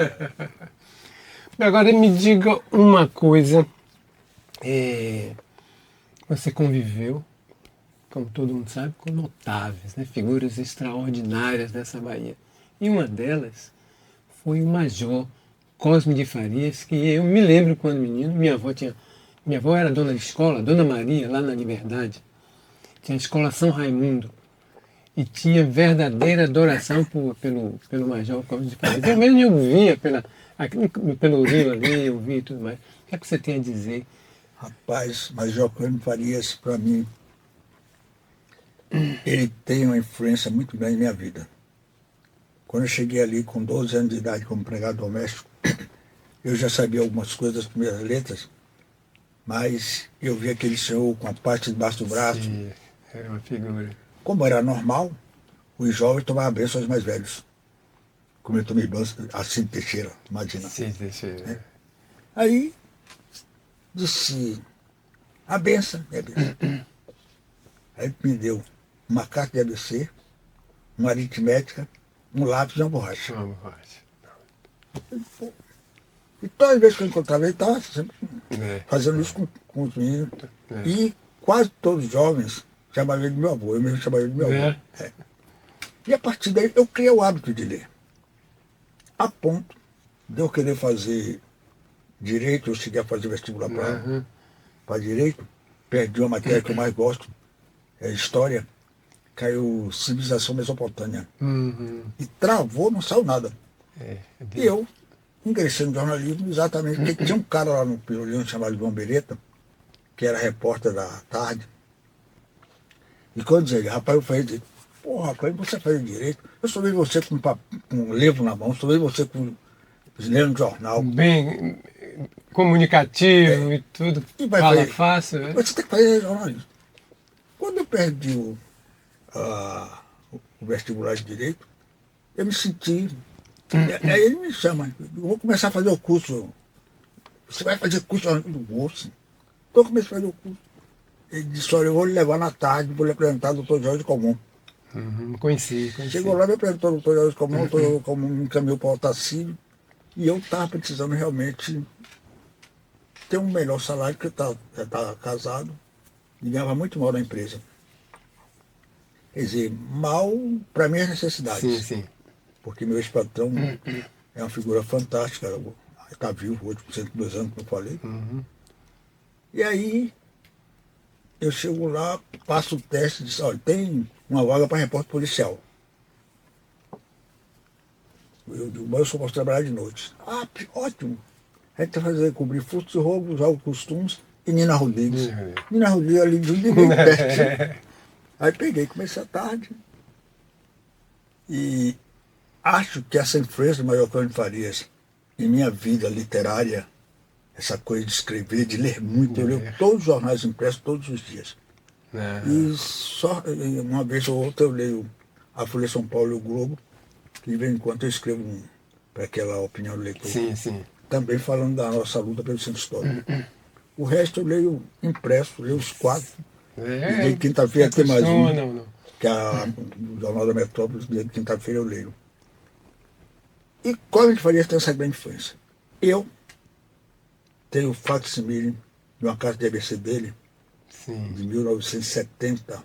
Agora me diga uma coisa. Você conviveu, como todo mundo sabe, com notáveis, né? Figuras extraordinárias dessa Bahia. E uma delas foi o Major Cosme de Farias, que eu me lembro quando menino, minha avó era dona de escola, Dona Maria, lá na Liberdade. Tinha a escola São Raimundo. E tinha verdadeira adoração pelo Major Cosme de Farias. Eu mesmo eu via pelo rio ali, eu via e tudo mais. O que é que você tem a dizer? Rapaz, Major Cosme Farias, para mim, ele tem uma influência muito grande na minha vida. Quando eu cheguei ali com 12 anos de idade como empregado doméstico, eu já sabia algumas coisas das primeiras letras, mas eu vi aquele senhor com a parte debaixo do braço. Sim, era uma figura. Como era normal, os jovens tomavam benção aos mais velhos. Como eu tomei benção, assim Teixeira, imagina. Sim, Teixeira. Aí disse, a benção, minha benção. Aí me deu uma carta de ABC, uma aritmética, um lápis e uma borracha. E todas as vezes que eu encontrava ele, estava sempre fazendo isso com os meninos. E quase todos os jovens chamavam ele de meu avô, eu mesmo chamava ele de meu avô. E a partir daí eu criei o hábito de ler. A ponto de eu querer fazer direito, eu cheguei a fazer vestibular para direito, perdi uma matéria que eu mais gosto, é história, caiu civilização mesopotâmia. E travou, não saiu nada. E eu ingressei no jornalismo exatamente porque tinha um cara lá no Pelourinho chamado João Beretta, que era repórter da tarde. E quando eu dizia, rapaz, eu falei dele, pô, rapaz, você faz direito. Eu só vejo você com um livro na mão, só vejo você lendo jornal. Bem comunicativo e tudo. E fala fácil. Você tem que fazer jornalismo. Quando eu perdi o vestibular de direito, eu me senti. Aí ele me chama, eu vou começar a fazer o curso. Você vai fazer curso do bolso? Então eu comecei a fazer o curso. Ele disse, olha, eu vou lhe levar na tarde, vou lhe apresentar o doutor Jorge Comum. Conheci. Chegou lá, me apresentou o doutor Jorge Comum, o doutor Jorge Comum me encaminhou para o Otacílio, e eu estava precisando realmente ter um melhor salário, porque eu já estava casado e ganhava muito mal na empresa. Quer dizer, mal para minhas necessidades. Sim. Porque meu ex-patrão é uma figura fantástica, está vivo hoje, por 102 anos, como eu falei. E aí, eu chego lá, passo o teste e disse, olha, tem uma vaga para repórter policial. Eu digo, mas eu só posso trabalhar de noite. Ah, ótimo. A gente vai fazer cobrir furtos e roubos, jogos costumes e Nina Rodrigues. Nina Rodrigues ali de bem perto. Aí peguei, comecei à tarde. E acho que essa influência do Major Cosme Farias em minha vida literária, essa coisa de escrever, de ler muito, eu leio todos os jornais impressos todos os dias. E só uma vez ou outra eu leio a Folha de São Paulo e o Globo, que de vez em quando eu escrevo para aquela opinião do leitor. Sim. Também falando da nossa luta pelo centro histórico. O resto eu leio impresso, leio os 4. E de quinta-feira tem mais um, que é o Jornal da Metrópole, de quinta-feira eu leio. E Cosme de Farias tem essa grande influência. Eu tenho o facsimile de uma carta de ABC dele, de 1970,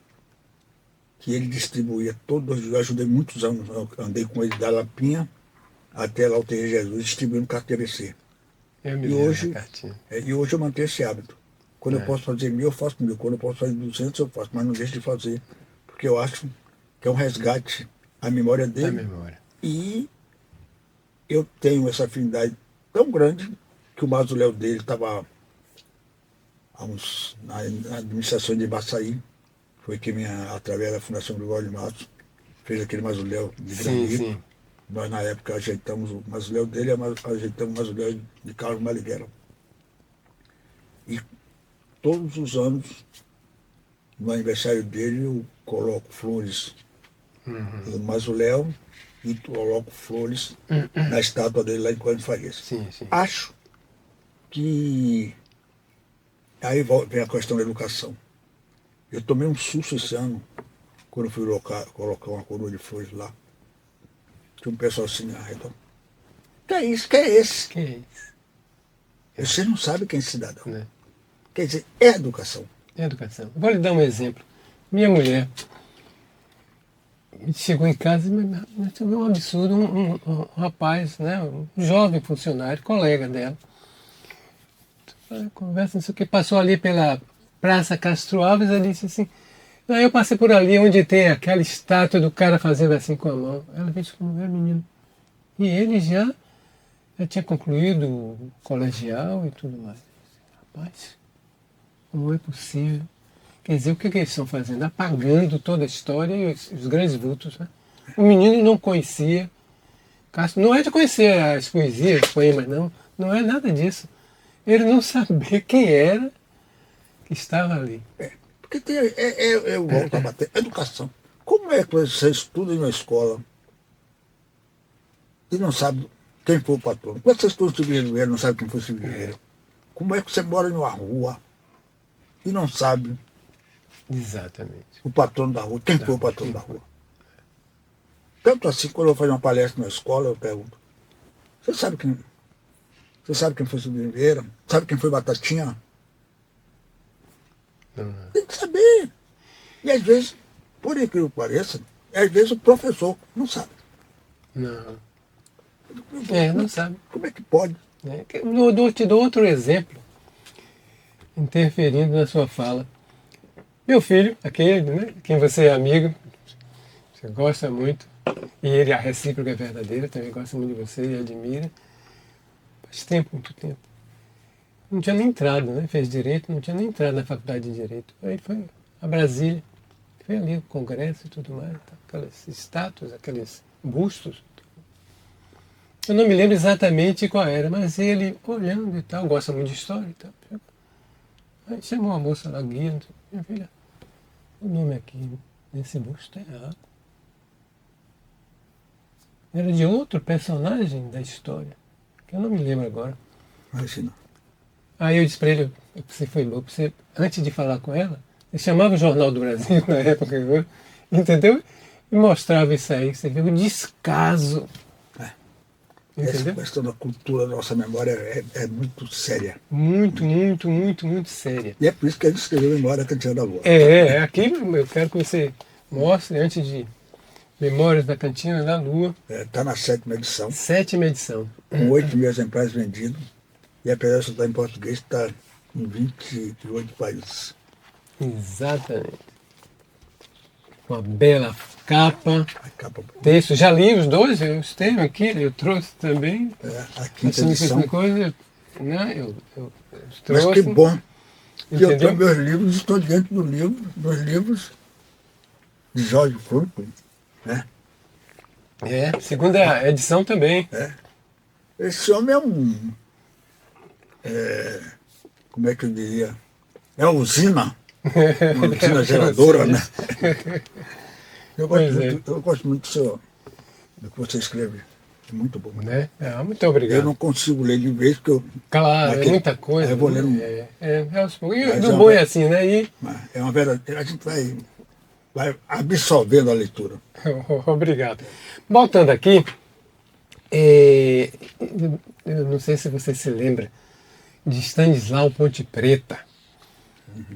que ele distribuía todos os dias. Eu ajudei muitos anos, eu andei com ele da Lapinha até lá o Terreiro de Jesus, distribuindo carta de ABC. E hoje eu mantenho esse hábito. Quando eu posso fazer 1000, eu faço 1000. Quando eu posso fazer 200, eu faço. Mas não deixo de fazer, porque eu acho que é um resgate à memória dele. E eu tenho essa afinidade tão grande que o mausoléu dele estava na administração de Baçaí. Foi quem, através da Fundação Gregório de Matos, fez aquele mausoléu de granito. Sim. Nós, na época, ajeitamos o mausoléu dele e ajeitamos o mausoléu de Carlos Marighella. E todos os anos, no aniversário dele, eu coloco flores no mausoléu e coloco flores na estátua dele lá em Cândido Farias. Sim. Acho que aí vem a questão da educação. Eu tomei um susto esse ano, quando eu fui colocar uma coroa de flores lá. Tinha um pessoal assim, então, que é isso? Que é esse? Que é isso? Você não sabe quem é esse cidadão. Né? Quer dizer, é educação. É educação. Vou lhe dar um exemplo. Minha mulher chegou em casa e me um absurdo, um rapaz, né, um jovem funcionário, colega dela. Conversa, não sei o que, passou ali pela Praça Castro Alves e disse assim, aí eu passei por ali onde tem aquela estátua do cara fazendo assim com a mão. Ela disse como é, menino. E ele já tinha concluído o colegial e tudo mais. Rapaz, como é possível? Quer dizer, o que eles estão fazendo? Apagando toda a história e os grandes vultos. Né? O menino não conhecia, não é de conhecer as poesias, os poemas, não é nada disso. Ele não sabia quem era que estava ali. Porque eu volto a bater. Educação. Como é que você estuda em uma escola e não sabe quem foi o patrono? Como é que você estuda o Silveira e não sabe quem foi o Silveira? Como é que você mora numa rua e não sabe Exatamente. o patrono da rua? Quem foi o patrono da rua? Tanto assim, quando eu vou fazer uma palestra na escola, eu pergunto, você sabe quem foi o Silveira? Sabe quem foi Batatinha? Tem que saber. E às vezes, por incrível que pareça, às vezes o professor não sabe. Não sabe. Como é que pode? Te dou outro exemplo, interferindo na sua fala. Meu filho, aquele, né, quem você é amigo, você gosta muito, e ele, a recíproca é verdadeira, também gosta muito de você e admira. Faz tempo, muito tempo. Não tinha nem entrado, né? Fez direito, não tinha nem entrado na faculdade de direito. Aí foi a Brasília, foi ali o congresso e tudo mais, aquelas estátuas, aqueles bustos. Eu não me lembro exatamente qual era, mas ele olhando e tal, gosta muito de história e tal. Aí chamou a moça lá, guia, minha filha, o nome aqui nesse busto é errado. Era de outro personagem da história, que eu não me lembro agora. Imagina. Aí eu disse para ele, você foi louco, você, antes de falar com ela, ele chamava o Jornal do Brasil na época, entendeu? E mostrava isso aí, você vê o descaso. Essa questão da cultura da nossa memória é muito séria. Muito séria. E é por isso que a gente escreveu Memória da Cantina da Lua. Aqui eu quero que você mostre, antes de Memórias da Cantina da Lua. Está na 7ª edição. 7ª edição. Com 8 mil exemplares vendidos. E apesar de estar em português, está em 28 países. Exatamente. Uma bela capa. Texto. Já li os dois, eu tenho aqui, eu trouxe também. A 5ª edição. Coisa, né? Eu trouxe. Mas que bom que entendeu? eu tenho meus livros, estou dentro dos livros de Jorge Fruto. Né? 2ª edição também. Esse homem como é que eu diria? É uma usina geradora, né? Eu gosto muito do que você escreve. É muito bom. Né? Muito obrigado. Eu não consigo ler de vez, porque eu... Claro, é muita coisa. Eu vou lendo. E do bom é assim, né? É uma verdade. A gente vai absorvendo a leitura. Obrigado. Voltando aqui, eu não sei se você se lembra de Stanislau Ponte Preta,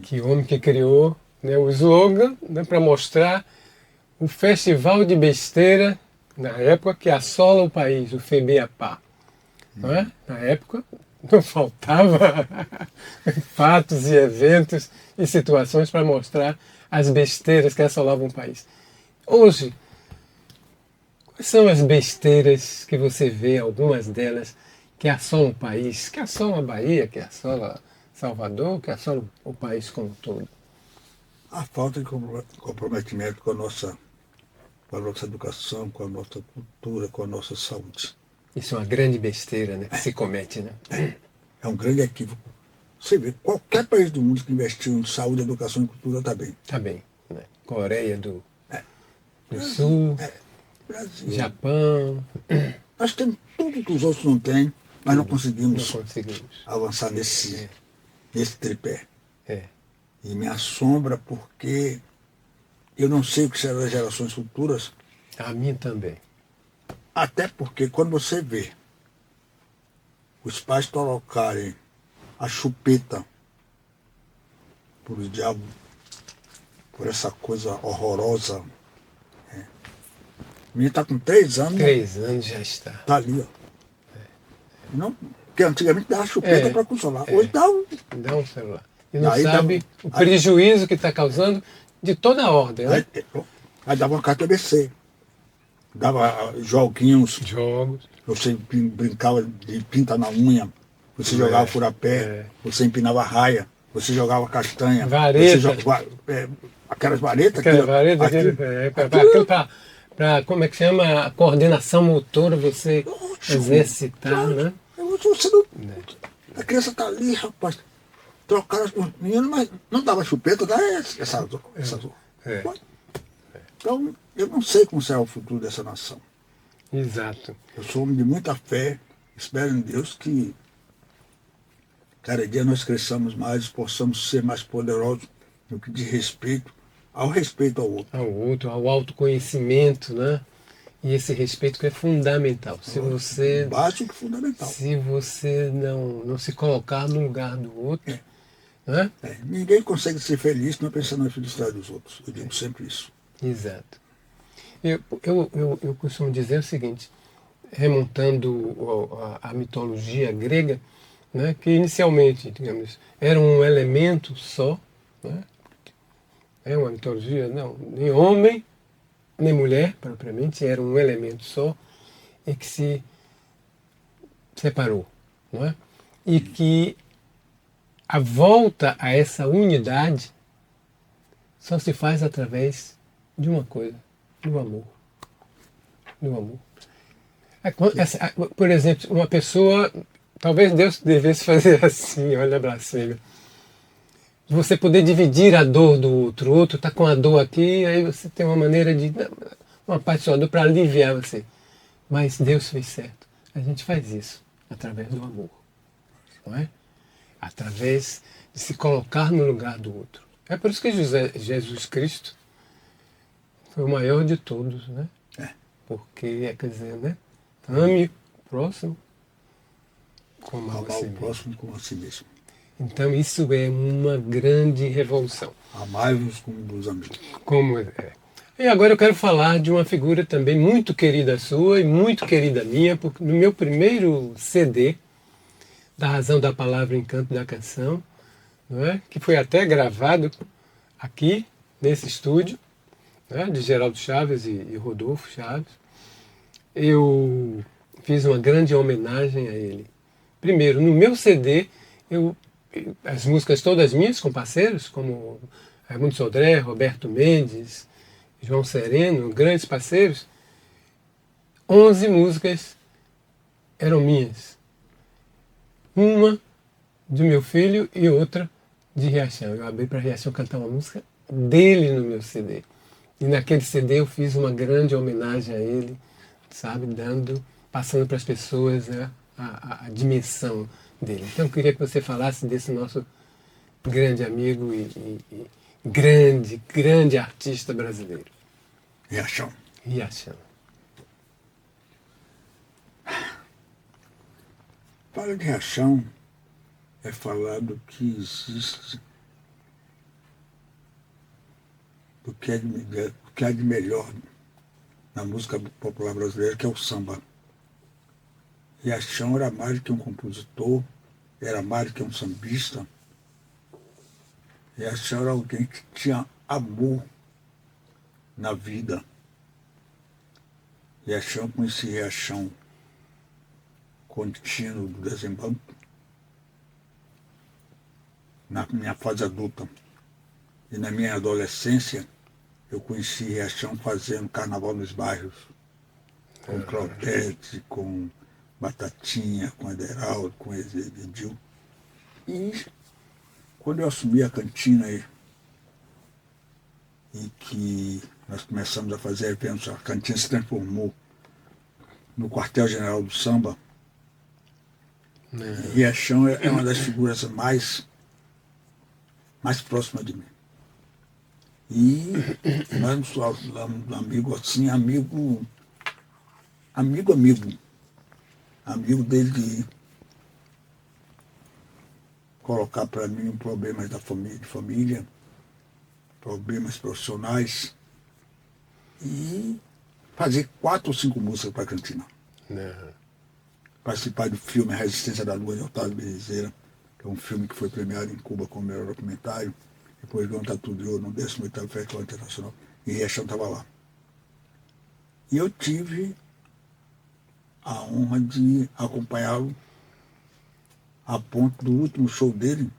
que o homem que criou, né, o slogan, né, para mostrar o festival de besteira, na época, que assola o país, o FEBEAPA. Não é? Na época, não faltava fatos e eventos e situações para mostrar as besteiras que assolavam o país. Hoje, quais são as besteiras que você vê, algumas delas, que assolam o país, que assolam a Bahia, que assola Salvador, que assolam o país como um todo? A falta de comprometimento com a nossa educação, com a nossa cultura, com a nossa saúde. Isso é uma grande besteira, né, que se comete, né? É um grande equívoco. Você vê, qualquer país do mundo que investiu em saúde, educação e cultura está bem. Tá bem, né? Coreia do Brasil, Sul, Brasil. Japão, Nós temos tudo que os outros não têm, mas não não conseguimos conseguimos. avançar nesse tripé. É, E me assombra porque eu não sei o que serão as gerações futuras, a mim também. até porque quando você vê os pais colocarem a chupeta por o diabo, por essa coisa horrorosa. O menino está com 3 anos, 3 anos já está. está ali, ó. Não, porque antigamente dava chupeta para consolar. Hoje dá um. Dá um celular. E não Aí sabe o prejuízo que está causando de toda a ordem, né? Aí dava uma carta ABC. Dava joguinhos, Jogos. você brincava de pinta na unha, você jogava furapé, você empinava raia, você jogava castanha, Vareta. você jogava aquelas varetas. Aquela vareta, para, como é que chama? A coordenação motora, você exercitar, né? Você não, a criança está ali, rapaz. Trocaram as meninas, mas não dava chupeta, dá essa. Então, eu não sei como será o futuro dessa nação. Exato. Eu sou homem de muita fé, espero em Deus que cada dia nós cresçamos mais, possamos ser mais poderosos no que diz respeito ao outro. Ao outro, ao autoconhecimento, né? E esse respeito que é fundamental. Se você, básico e fundamental. Se você não se colocar no lugar do outro, né? Ninguém consegue ser feliz não pensando na felicidade dos outros. Eu digo sempre isso. Exato. Eu costumo dizer o seguinte, remontando a mitologia grega, né, que inicialmente, digamos, era um elemento só, né? É uma mitologia, não, nem homem, nem mulher, propriamente, era um elemento só, e que se separou, não é? E que a volta a essa unidade só se faz através de uma coisa, do amor. Do amor. Por exemplo, uma pessoa, talvez Deus devesse fazer assim, olha a blasfêmia. Você poder dividir a dor do outro. O outro está com a dor aqui, aí você tem uma maneira de, uma parte da sua dor para aliviar você. Mas Deus fez certo. A gente faz isso através do amor. Não é? Através de se colocar no lugar do outro. É por isso que Jesus Cristo foi o maior de todos, né? Porque, quer dizer, né? Ame o próximo como a Amar si o mesmo. próximo como a si mesmo. Então isso é uma grande revolução. Amai-vos como dos amigos. Como é. E agora eu quero falar de uma figura também muito querida sua e muito querida minha, porque no meu primeiro CD, da Razão da Palavra, Encanto da Canção, não é? Que foi até gravado aqui, nesse estúdio, né? De Geraldo Chaves e Rodolfo Chaves, eu fiz uma grande homenagem a ele. Primeiro, no meu CD, as músicas todas minhas com parceiros, como Raimundo Sodré, Roberto Mendes, João Sereno, grandes parceiros, 11 músicas eram minhas. Uma do meu filho e outra de Riachão. Eu abri para Riachão cantar uma música dele no meu CD. E naquele CD eu fiz uma grande homenagem a ele, sabe, passando para as pessoas, né, a dimensão dele. Então eu queria que você falasse desse nosso grande amigo e grande artista brasileiro. Riachão. Riachão. Falar de Riachão é falar do que existe, do que há de melhor na música popular brasileira, que é o samba. Riachão era mais do que um compositor, era mais do que um sambista. Riachão era alguém que tinha amor na vida. Riachão, conheci Riachão contínuo do Desembanco, na minha fase adulta e na minha adolescência, eu conheci Riachão fazendo carnaval nos bairros, com Claudete, com Batatinha, com Ederaldo, com Edil. E quando eu assumi a cantina aí, e que nós começamos a fazer eventos, a cantina se transformou no quartel-general do samba. E Riachão é uma das figuras mais próximas de mim. E nós nos falamos amigo assim, amigo dele de colocar para mim problemas de família, problemas profissionais, e fazer 4 ou 5 músicas para a cantina. Participar do filme A Resistência da Lua, de Otávio Bezeira, que é um filme que foi premiado em Cuba como melhor documentário, depois ganhou um Tatu de Ouro no 18º Festival Internacional, e Riachão estava lá. E eu tive a honra de acompanhá-lo a ponto do último show dele,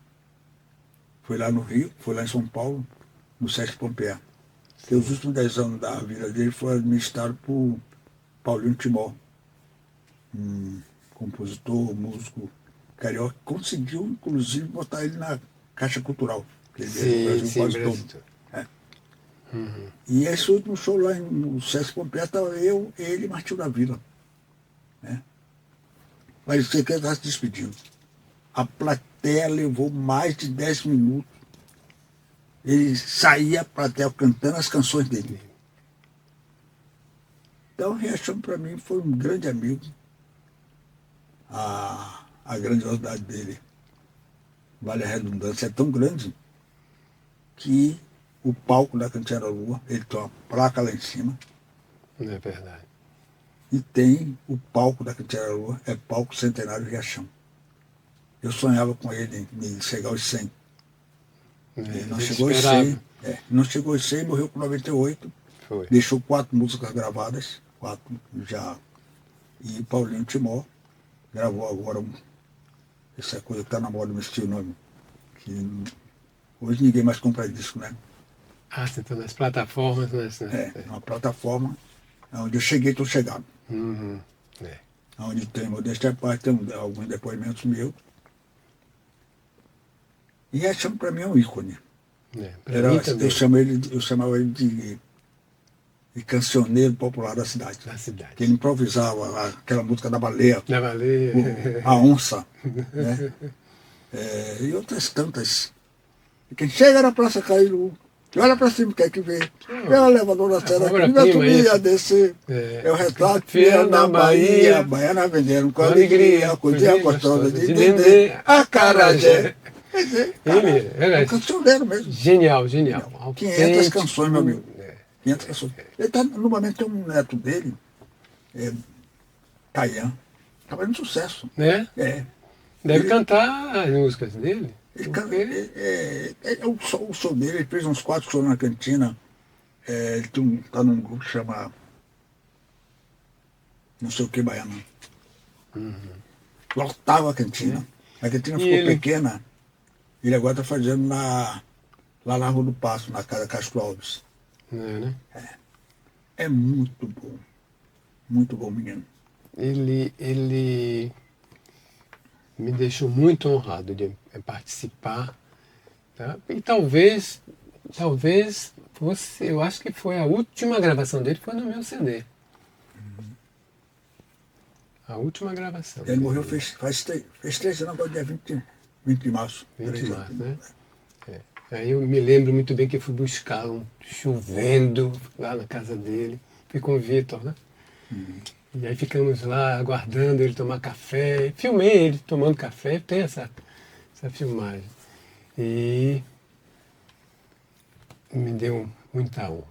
foi lá no Rio, foi lá em São Paulo, no Sesc Pompeia. Porque os últimos 10 anos da vida dele foi administrado por Paulinho Timó, um compositor, músico carioca, que conseguiu, inclusive, botar ele na Caixa Cultural, que ele veio no Brasil quase todo. E esse último show lá no Sesc Pompeia estava eu, ele e Martinho da Vila. Mas você que está se despedindo. A plateia levou mais de 10 minutos. Ele saía a plateia cantando as canções dele. Então, o Riachão, para mim, foi um grande amigo. A grandiosidade dele, vale a redundância, é tão grande que o palco da Cantina da Lua, ele tem uma placa lá em cima. Não é verdade. E tem o palco da Cantina da Lua, é palco Centenário Riachão. Eu sonhava com ele em chegar aos 100. Ele não chegou aos 100. Não chegou aos 100, morreu com 98. Foi. Deixou 4 músicas gravadas, 4 já. E Paulinho Timó gravou agora essa coisa que está na moda, me esqueci o nome. Que hoje ninguém mais compra disco, né? Você está nas plataformas, né? Uma plataforma onde eu cheguei, estou chegado. Onde tem modéstia à parte, tem alguns depoimentos meus. E Riachão para mim é um ícone. Eu chamava ele de cancioneiro popular da cidade. Que ele improvisava aquela música da baleia. Da baleia. A onça. Né? E outras tantas. E quem chega na Praça Cairu, olha para cima, quer que vê. É o elevador da Serra, que vai subir a descer. É o retrato fiel na Bahia. Baiana vendendo com alegria, a coisinha gostosa de Dendê, acarajé. Ele é um cancioneiro mesmo. Genial. 500 canções, meu amigo. 500 canções. Ele tá, no momento tem um neto dele, Tayan, tá fazendo sucesso. Deve cantar as músicas dele. O show dele, ele fez uns 4 shows na cantina. Ele tá num grupo que chama não sei o que baiano. Lotava a cantina. A cantina ficou pequena. Ele agora está fazendo lá na Rua do Passo, na casa Castro Alves. É muito bom, menino. Ele me deixou muito honrado de participar. Tá? E talvez fosse, eu acho que foi a última gravação dele, foi no meu CD. A última gravação. Ele morreu faz 3 anos, agora dia 20 de março. 20 de março, né? Aí eu me lembro muito bem que eu fui buscar chovendo lá na casa dele. Fui com o Vitor, né? E aí ficamos lá aguardando ele tomar café. Filmei ele tomando café, tem essa filmagem. E me deu muita honra.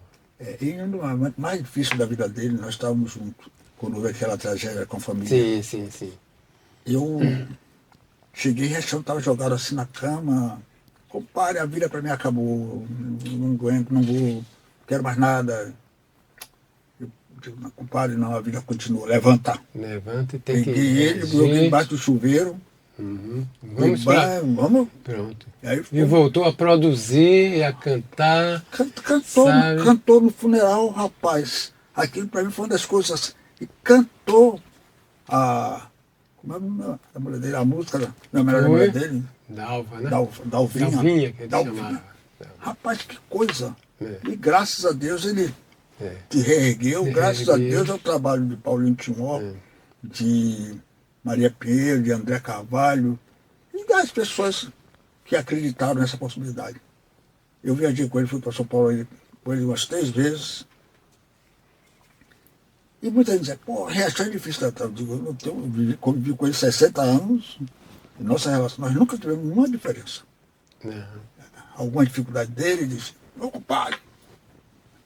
E no momento mais difícil da vida dele, nós estávamos juntos, quando houve aquela tragédia com a família. Sim. Eu cheguei e estava jogado assim na cama. Compadre, a vida para mim acabou. Não aguento, não vou, quero mais nada. Eu digo, não, compadre, não, a vida continua, levanta. Levanta e tem que Peguei ele, joguei embaixo do chuveiro, Vamos pra... vamos. Pronto. E aí E voltou a produzir, a cantar. Cantou no funeral, rapaz. Aquilo para mim foi uma das coisas. E cantou como é o nome da mulher dele? A música da mulher dele? Dalva, né? Dalvinha. Dalvinha, que ele chamava. Rapaz, que coisa. É. E graças a Deus ele te reergueu. Graças a Deus ao trabalho de Paulinho Timó, de Maria Pinheiro, de André Carvalho e das pessoas que acreditaram nessa possibilidade. Eu viajei com ele, fui para São Paulo com ele umas 3 vezes. E muita gente dizia, pô, Riachão é difícil tratar. Eu digo, eu convivi com ele 60 anos, e nossa relação, nós nunca tivemos nenhuma diferença. Alguma dificuldade dele, ele disse, meu compadre,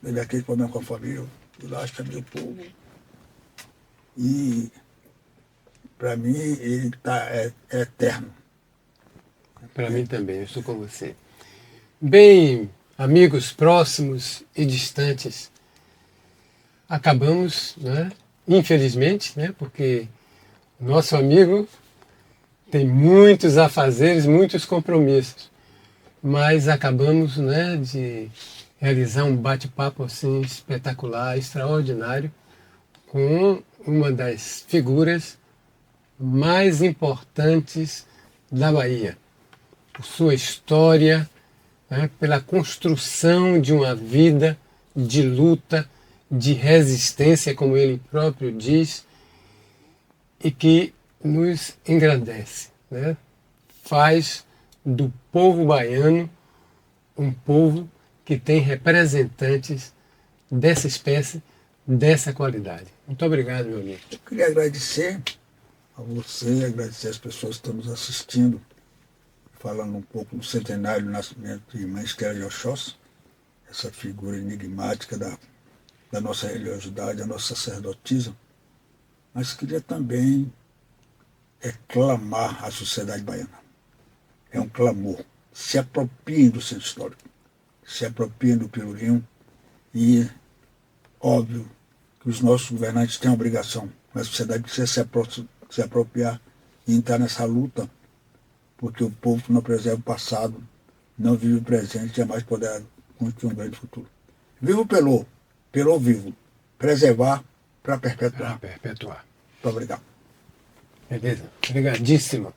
teve aquele problema com a família, eu lá chamei o povo. E para mim ele é eterno. Para mim também, eu estou com você. Bem, amigos próximos e distantes, acabamos, né, infelizmente, né, porque o nosso amigo tem muitos afazeres, muitos compromissos, mas acabamos, né, de realizar um bate-papo assim espetacular, extraordinário, com uma das figuras mais importantes da Bahia, por sua história, né, pela construção de uma vida de luta, de resistência, como ele próprio diz, e que nos engrandece, né? Faz do povo baiano um povo que tem representantes dessa espécie, dessa qualidade. Muito obrigado, meu amigo. Eu queria agradecer a você, agradecer as pessoas que estão nos assistindo, falando um pouco do centenário do nascimento de Irmã Estela de Oxóssi, essa figura enigmática da nossa religiosidade, da nossa sacerdotisa, mas queria também clamar à sociedade baiana. É um clamor. Se apropriem do centro histórico, se apropriem do Pelourinho e, óbvio, que os nossos governantes têm a obrigação, a sociedade precisa se apropriar e entrar nessa luta, porque o povo que não preserva o passado não vive o presente e jamais poderá construir um grande futuro. Viva o Pelô! Pelô vivo. Preservar para perpetuar. Para perpetuar. Muito obrigado. Beleza. Obrigadíssimo.